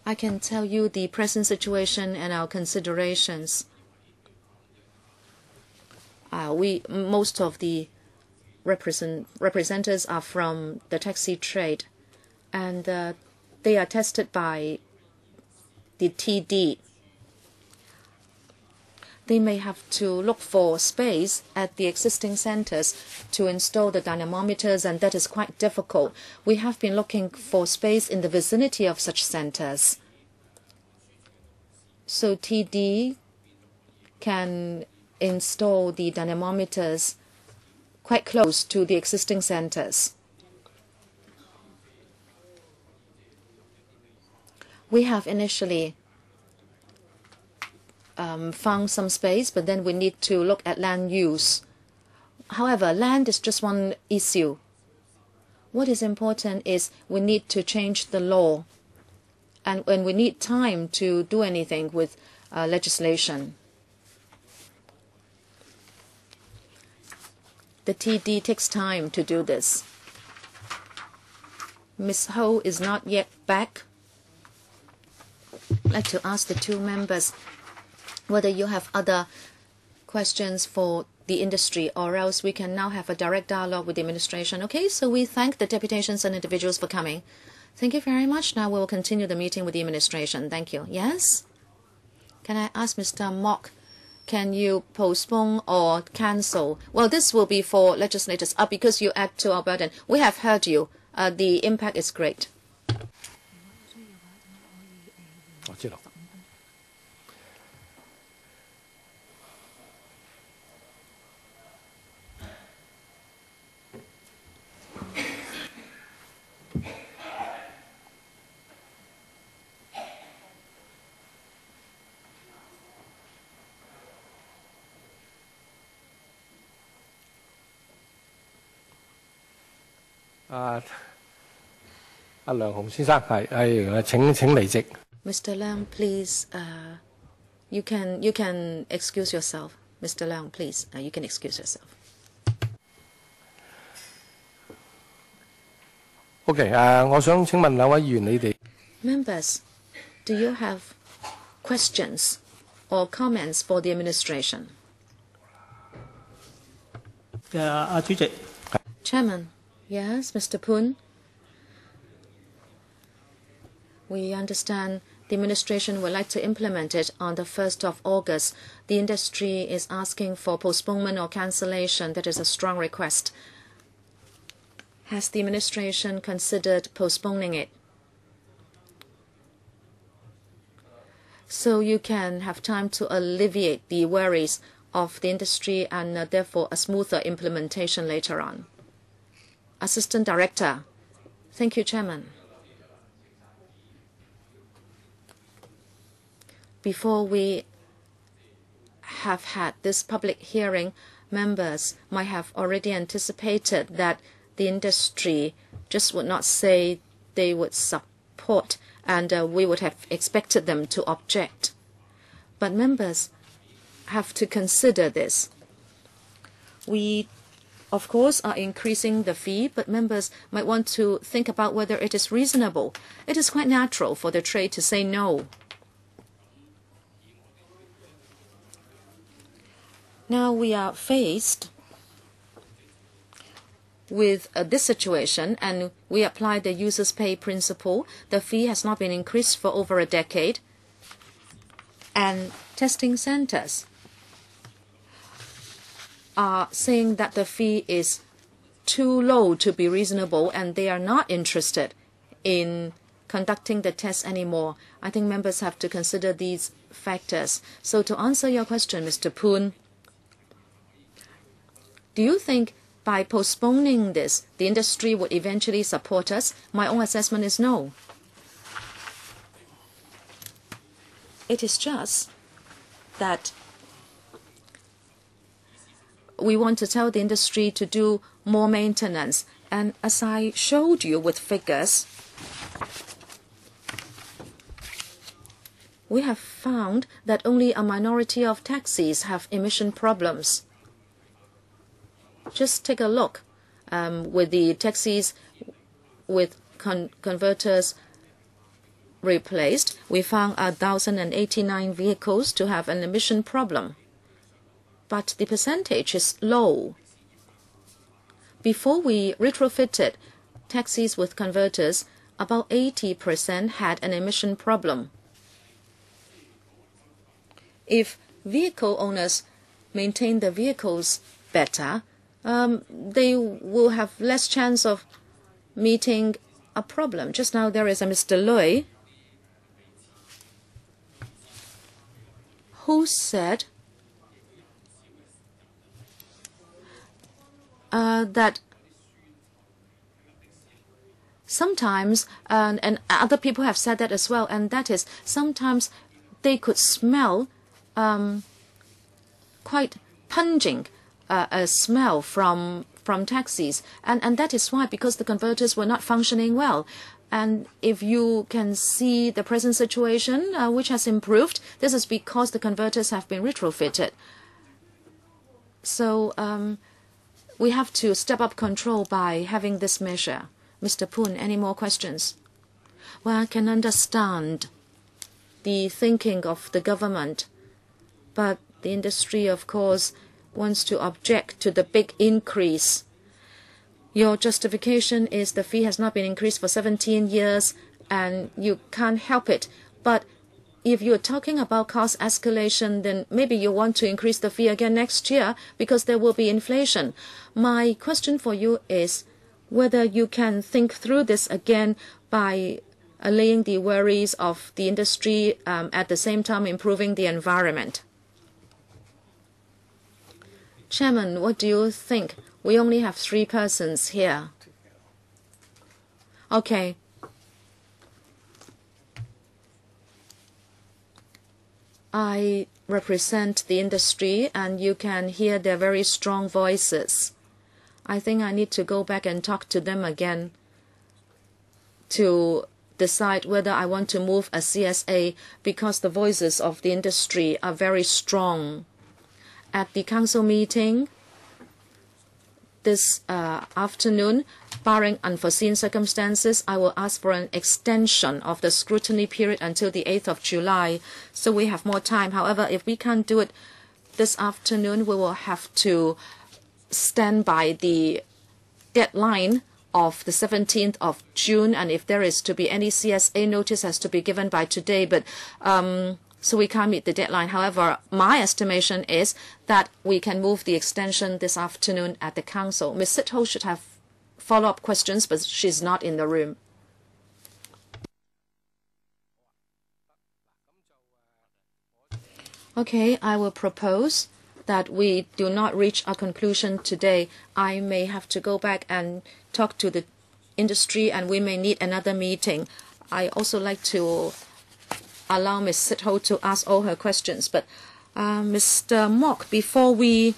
I can tell you the present situation and our considerations. Most of the representatives are from the taxi trade, and they are tested by the TD. They may have to look for space at the existing centers to install the dynamometers, and that is quite difficult. We have been looking for space in the vicinity of such centers. So TD can install the dynamometers quite close to the existing centers. We have initially found some space, but then we need to look at land use. However, land is just one issue. What is important is we need to change the law, and when we need time to do anything with legislation. The TD takes time to do this. Ms. Ho is not yet back. I'd like to ask the 2 members whether you have other questions for the industry, or else we can now have a direct dialogue with the administration. Okay, so we thank the deputations and individuals for coming. Thank you very much. Now we will continue the meeting with the administration. Thank you. Yes? Can I ask Mr. Mock, can you postpone or cancel? Well, this will be for legislators because you add to our burden. We have heard you. The impact is great. Mr. Leung, please You can excuse yourself, Mr. Leung, please. You can excuse yourself. OK， 我想請問兩位議員，你哋 Members, do you have questions or comments for the administration? 主席 Chairman, yes, Mr. Poon. We understand the administration would like to implement it on the 1st of August. The industry is asking for postponement or cancellation. That is a strong request. Has the administration considered postponing it? So you can have time to alleviate the worries of the industry and therefore a smoother implementation later on. Assistant Director. Thank you, Chairman. Before we have had this public hearing, members might have already anticipated that the industry just would not say they would support, and we would have expected them to object. But members have to consider this. We, of course, are increasing the fee, but members might want to think about whether it is reasonable. It is quite natural for the trade to say no. Now we are faced with this situation, and we apply the users pay principle. The fee has not been increased for over a decade, and testing centers are saying that the fee is too low to be reasonable, and they are not interested in conducting the test anymore. I think members have to consider these factors. So to answer your question, Mr. Poon, do you think by postponing this, the industry would eventually support us? My own assessment is no. It is just that we want to tell the industry to do more maintenance. And as I showed you with figures, we have found that only a minority of taxis have emission problems. Just take a look with the taxis with converters replaced. We found 1,089 vehicles to have an emission problem, but the percentage is low. Before we retrofitted taxis with converters, about 80% had an emission problem. If vehicle owners maintain the vehicles better, they will have less chance of meeting a problem. Just now there is a Mr. Lui who said that sometimes, and other people have said that as well, and that is sometimes they could smell quite pungent a smell from taxis, and that is why, because the converters were not functioning well. And if you can see the present situation, which has improved, this is because the converters have been retrofitted. So we have to step up control by having this measure. Mr. Poon, any more questions? Well, I can understand the thinking of the government, but the industry, of course, wants to object to the big increase. Your justification is the fee has not been increased for 17 years and you can't help it. But if you're talking about cost escalation, then maybe you want to increase the fee again next year because there will be inflation. My question for you is whether you can think through this again by allaying the worries of the industry, at the same time improving the environment. Chairman, what do you think? We only have 3 persons here. Okay. I represent the industry, and you can hear their very strong voices. I think I need to go back and talk to them again to decide whether I want to move a CSA because the voices of the industry are very strong. At the council meeting this afternoon, barring unforeseen circumstances, I will ask for an extension of the scrutiny period until the 8th of July, so we have more time. However, if we can't do it this afternoon, we will have to stand by the deadline of the 17th of June, and if there is to be any CSA notice has to be given by today, but so we can't meet the deadline. However, my estimation is that we can move the extension this afternoon at the council. Ms. Sitho should have follow-up questions, but she's not in the room. Okay, I will propose that we do not reach a conclusion today. I may have to go back and talk to the industry, and we may need another meeting. I also like to allow Ms. Sitho to ask all her questions. But Mr. Mok, before we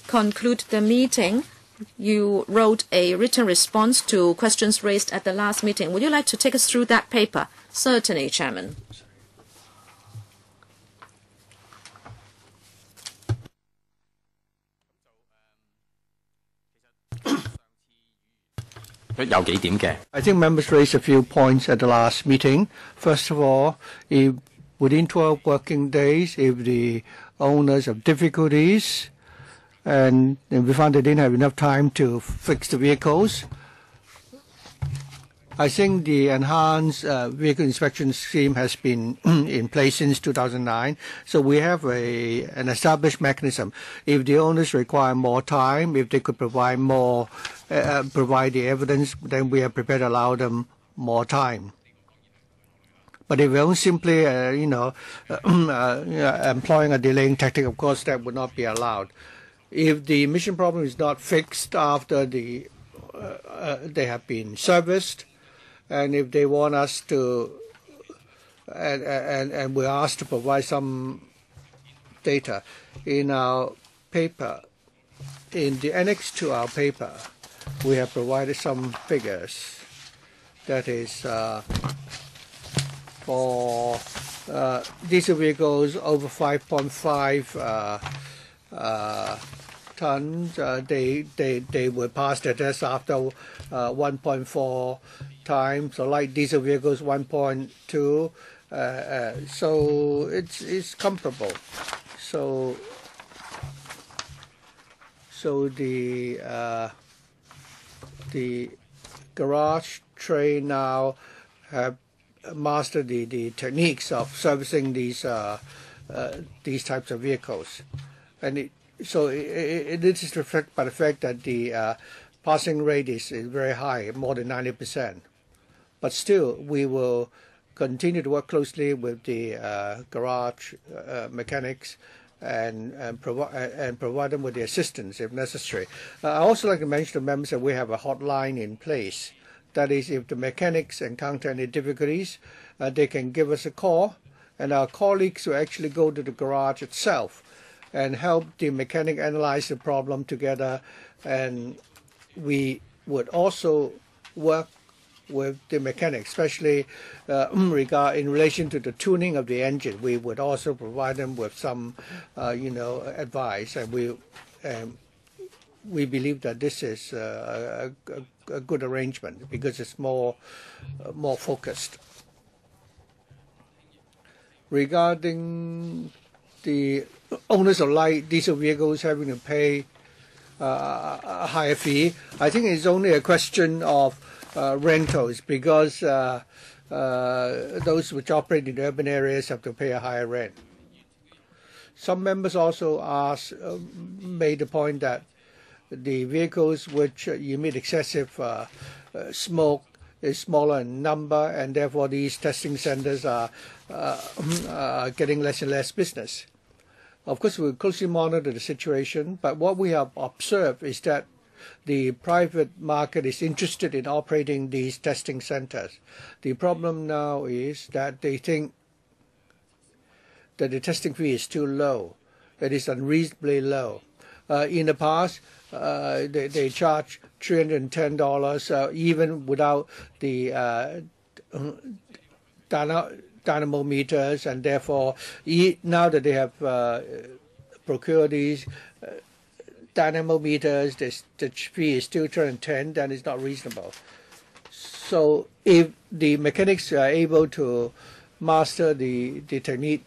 conclude the meeting, you wrote a written response to questions raised at the last meeting. Would you like to take us through that paper? Certainly, Chairman. I think members raised a few points at the last meeting. First of all, if within 12 working days, if the owners have difficulties and we found they didn't have enough time to fix the vehicles, I think the enhanced vehicle inspection scheme has been in place since 2009. So we have an established mechanism. If the owners require more time, if they could provide more, provide the evidence, then we are prepared to allow them more time. But if we don't simply, employing a delaying tactic, of course, that would not be allowed. If the emission problem is not fixed after they have been serviced, and if they want us to, and we're asked to provide some data in our paper, in the annex to our paper, we have provided some figures. That is for diesel vehicles over 5.5 tons, they will pass the test after 1.4 times. So light diesel vehicles 1.2. So it's comparable. So the garage trade now have mastered the techniques of servicing these types of vehicles, and it is reflected by the fact that the passing rate is very high, more than 90%. But still, we will continue to work closely with the garage mechanics and provide them with the assistance if necessary. I also like to mention to members that we have a hotline in place. That is, if the mechanics encounter any difficulties, they can give us a call, and our colleagues will actually go to the garage itself and help the mechanic analyze the problem together. And we would also work with the mechanics, especially in relation to the tuning of the engine. We would also provide them with some, advice, and we believe that this is a good arrangement because it's more focused. Regarding the owners of light diesel vehicles having to pay a higher fee, I think it's only a question of rentals, because those which operate in urban areas have to pay a higher rent. Some members also made the point that the vehicles which emit excessive smoke is smaller in number, and therefore these testing centers are getting less and less business. Of course, we'll closely monitor the situation, but what we have observed is that the private market is interested in operating these testing centers. The problem now is that they think that the testing fee is too low. It is unreasonably low. In the past, they charge $310 even without the dynamometers, and therefore now that they have procured these dynamometers, the fee is still 210, then it's not reasonable. So if the mechanics are able to master the technique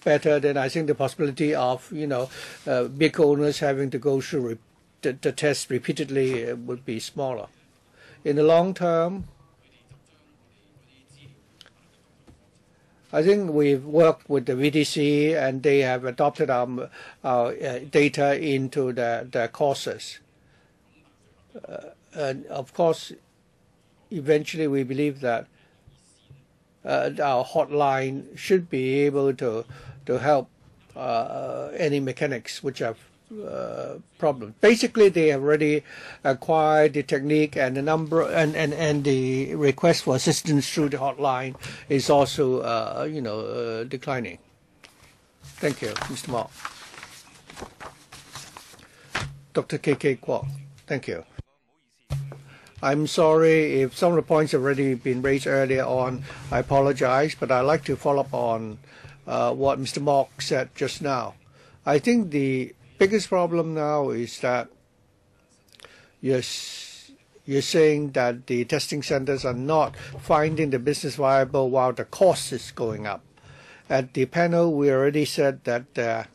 better, then I think the possibility of vehicle owners having to go through the test repeatedly would be smaller. In the long term, I think we've worked with the VDC and they have adopted our data into the courses. And of course, eventually we believe that our hotline should be able to help any mechanics which have problems. Basically, they have already acquired the technique, and the number and the request for assistance through the hotline is also declining. Thank you, Mr. Mark. Dr. K.K. Kwok, thank you. I'm sorry if some of the points have already been raised earlier on. I apologize, but I'd like to follow up on what Mr. Mock said just now. I think the biggest problem now is that you're saying that the testing centers are not finding the business viable while the cost is going up. At the panel, we already said that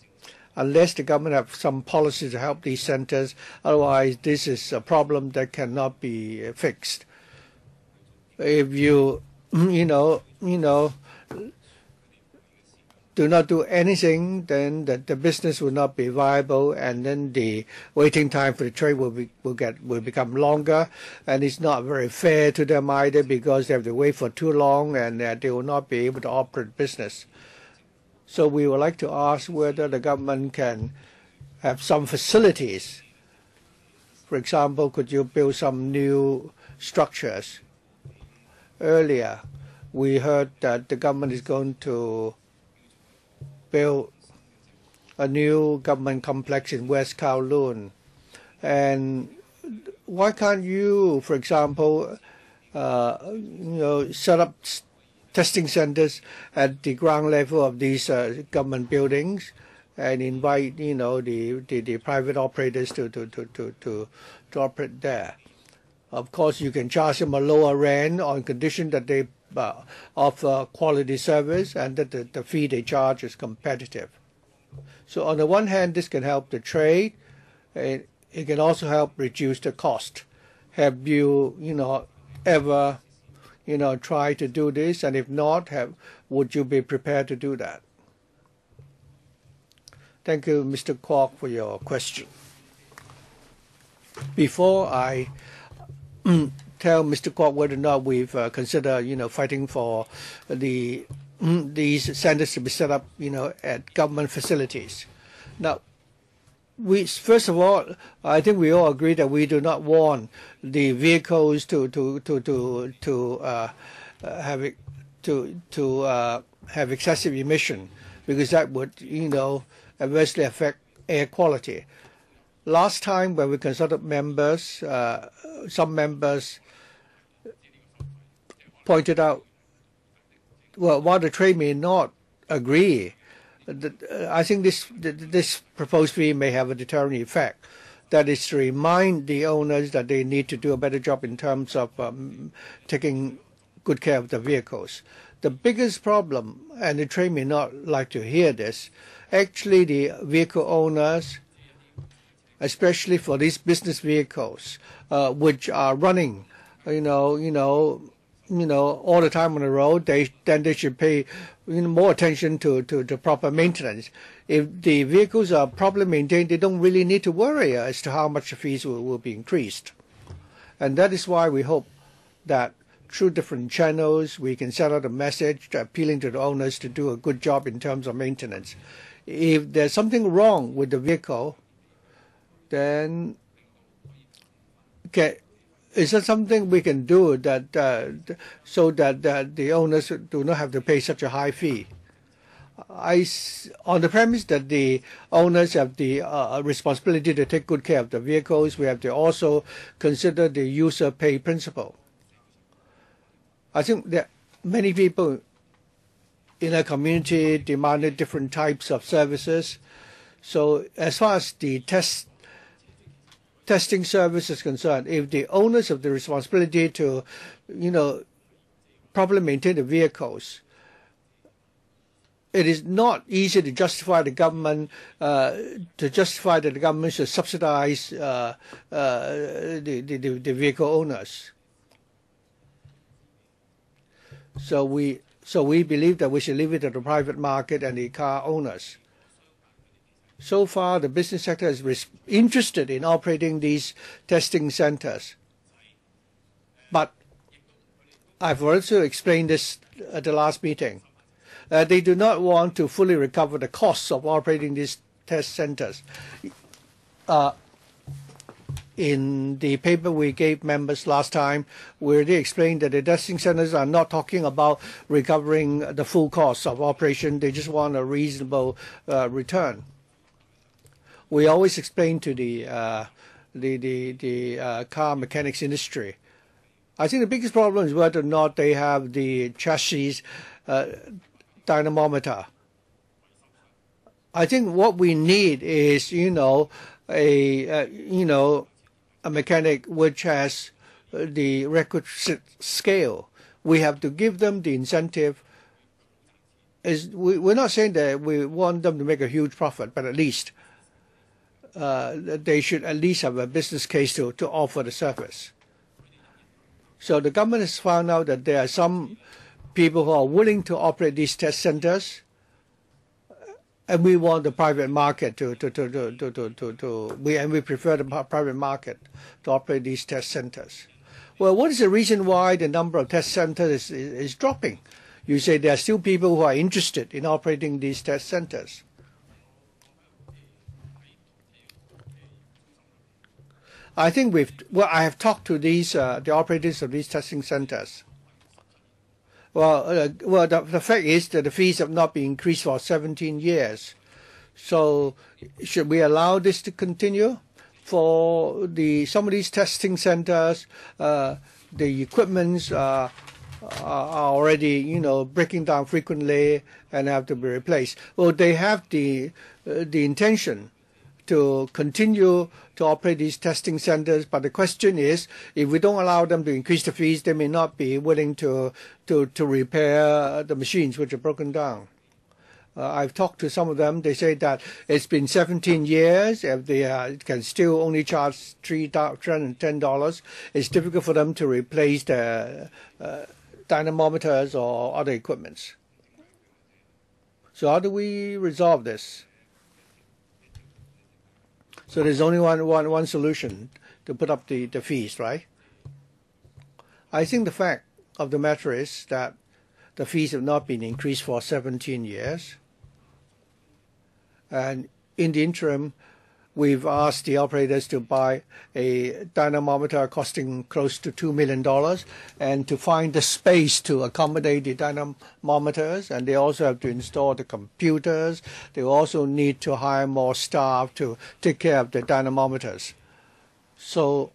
unless the government have some policy to help these centers, otherwise this is a problem that cannot be fixed. If you do not do anything, then the business will not be viable, and then the waiting time for the trade will become longer, and it's not very fair to them either because they have to wait for too long, and they will not be able to operate business. So we would like to ask whether the government can have some facilities. For example, could you build some new structures? Earlier, we heard that the government is going to build a new government complex in West Kowloon. And why can't you, for example, set up testing centers at the ground level of these government buildings and invite the private operators to operate there? Of course, you can charge them a lower rent on condition that they offer quality service and that the fee they charge is competitive. So on the one hand, this can help the trade. It can also help reduce the cost. Have you ever try to do this, and if not, would you be prepared to do that? Thank you, Mr. Kwok, for your question. Before I tell Mr. Kwok whether or not we've considered, fighting for these centers to be set up, at government facilities. Now, first of all, I think we all agree that we do not want the vehicles to have excessive emission, because that would adversely affect air quality. Last time when we consulted members, some members pointed out, well, while the trade may not agree, I think this proposed fee may have a deterrent effect. That is to remind the owners that they need to do a better job in terms of taking good care of the vehicles. The biggest problem, and the trade may not like to hear this, actually the vehicle owners, especially for these business vehicles, which are running, all the time on the road, then they should pay more attention to proper maintenance. If the vehicles are properly maintained, they don't really need to worry as to how much the fees will be increased. And that is why we hope that through different channels, we can send out a message appealing to the owners to do a good job in terms of maintenance. If there's something wrong with the vehicle, then is there something we can do that so that the owners do not have to pay such a high fee? On the premise that the owners have the responsibility to take good care of the vehicles, we have to also consider the user pay principle. I think that many people in a community demanded different types of services. So as far as the testing service is concerned, if the owners of the responsibility to, properly maintain the vehicles, it is not easy to justify the government that the government should subsidize the vehicle owners. So we believe that we should leave it to the private market and the car owners. So far, the business sector is interested in operating these testing centers. But I've also explained this at the last meeting. They do not want to fully recover the costs of operating these test centers. In the paper we gave members last time, we already explained that the testing centers are not talking about recovering the full cost of operation. They just want a reasonable return. We always explain to the car mechanics industry. I think the biggest problem is whether or not they have the chassis dynamometer. I think what we need is, a mechanic which has the requisite scale. We have to give them the incentive. We're not saying that we want them to make a huge profit, but at least they should at least have a business case to offer the service. So the government has found out that there are some people who are willing to operate these test centers, and we want the private market we prefer the private market to operate these test centers. Well, what is the reason why the number of test centers is dropping? You say there are still people who are interested in operating these test centers. I think I have talked to the operators of these testing centers. Well, the fact is that the fees have not been increased for 17 years. So should we allow this to continue? For some of these testing centers, the equipments are already, breaking down frequently and have to be replaced. Well, they have the intention to continue to operate these testing centers, but the question is, if we don't allow them to increase the fees, they may not be willing to repair the machines which are broken down. I've talked to some of them. They say that it's been 17 years. If they can still only charge $310, it's difficult for them to replace the dynamometers or other equipments. So how do we resolve this? So there's only one solution, to put up the fees, right? I think the fact of the matter is that the fees have not been increased for 17 years. And in the interim, we've asked the operators to buy a dynamometer costing close to $2 million and to find the space to accommodate the dynamometers. And they also have to install the computers. They also need to hire more staff to take care of the dynamometers. So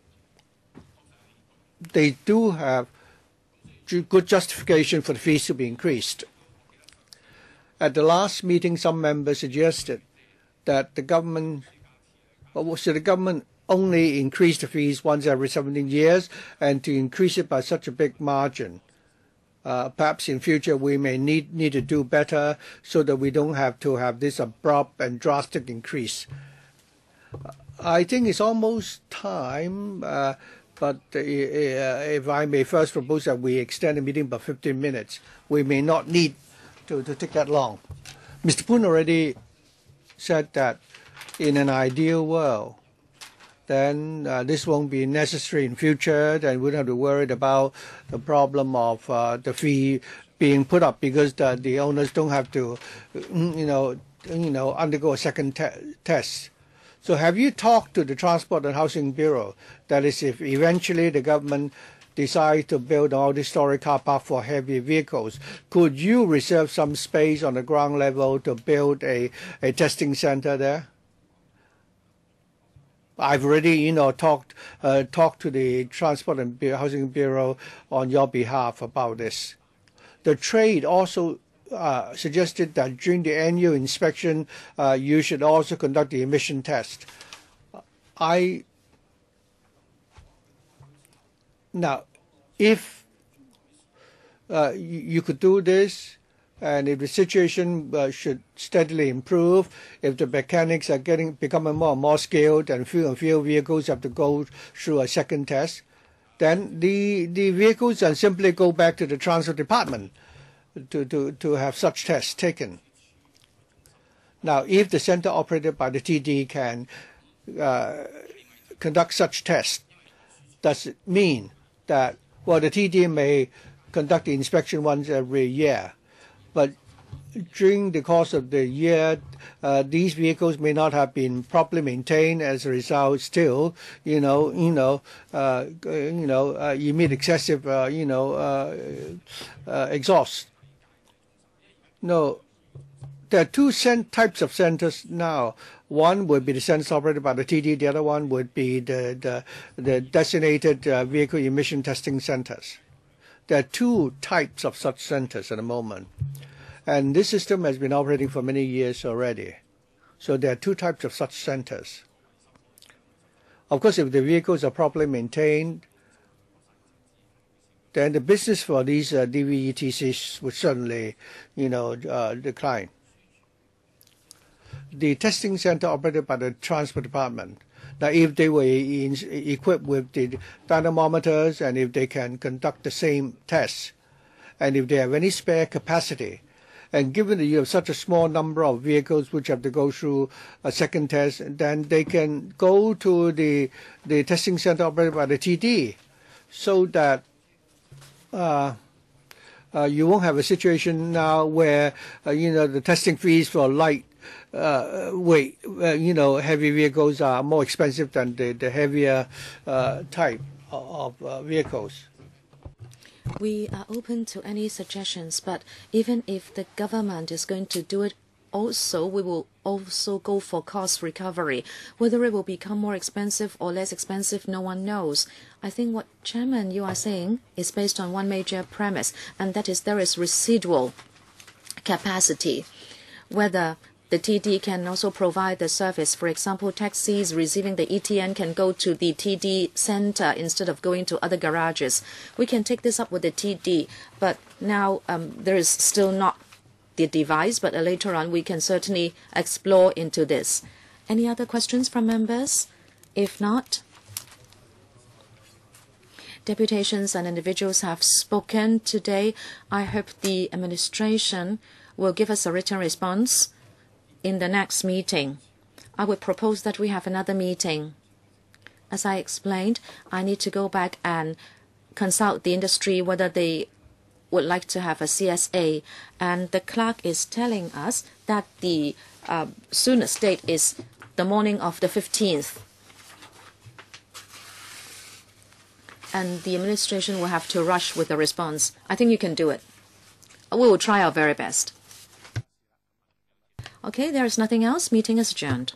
they do have good justification for the fees to be increased. At the last meeting, some members suggested that the government only increase the fees once every 17 years and to increase it by such a big margin. Perhaps in future we may need to do better so that we don't have to have this abrupt and drastic increase. I think it's almost time, but if I may first propose that we extend the meeting by 15 minutes. We may not need to take that long. Mr. Poon already said that in an ideal world, then this won't be necessary in future. Then we don't have to worry about the problem of the fee being put up because the owners don't have to, undergo a second test. So have you talked to the Transport and Housing Bureau? That is, if eventually the government decide to build an multi-story car park for heavy vehicles, could you reserve some space on the ground level to build a testing center there? I've already, talked to the Transport and Housing Bureau on your behalf about this. The trade also suggested that during the annual inspection, you should also conduct the emission test. Now, if you could do this, and if the situation should steadily improve, if the mechanics are becoming more and more skilled, and fewer vehicles have to go through a second test, then the vehicles can simply go back to the transport department to have such tests taken. Now, if the center operated by the TD can conduct such tests, does it mean that, well, the TD may conduct the inspection once every year, but during the course of the year, these vehicles may not have been properly maintained. As a result, still, you emit excessive, exhaust. No, there are two types of centers now. One would be the centers operated by the TD. The other one would be the designated vehicle emission testing centers. There are two types of such centers at the moment. And this system has been operating for many years already. So there are two types of such centers. Of course, if the vehicles are properly maintained, then the business for these DVETCs would certainly, decline. The testing center operated by the transport department. Now, if they were equipped with the dynamometers and if they can conduct the same tests, and if they have any spare capacity, and given that you have such a small number of vehicles which have to go through a second test, then they can go to the testing center operated by the TD, so that you won't have a situation now where the testing fees for light weight, heavy vehicles are more expensive than the heavier type of vehicles. We are open to any suggestions, but even if the government is going to do it also, we will also go for cost recovery. Whether it will become more expensive or less expensive, no one knows. I think what, Chairman, you are saying is based on one major premise, and that is there is residual capacity. Whether the TD can also provide the service. For example, taxis receiving the ETN can go to the TD center instead of going to other garages. We can take this up with the TD, but now there is still not the device, but later on we can certainly explore into this. Any other questions from members? If not, deputations and individuals have spoken today. I hope the administration will give us a written response in the next meeting. I would propose that we have another meeting. As I explained, I need to go back and consult the industry whether they would like to have a CSA. And the clerk is telling us that the soonest date is the morning of the 15th. And the administration will have to rush with the response. I think you can do it. We will try our very best. Okay, there is nothing else. Meeting is adjourned.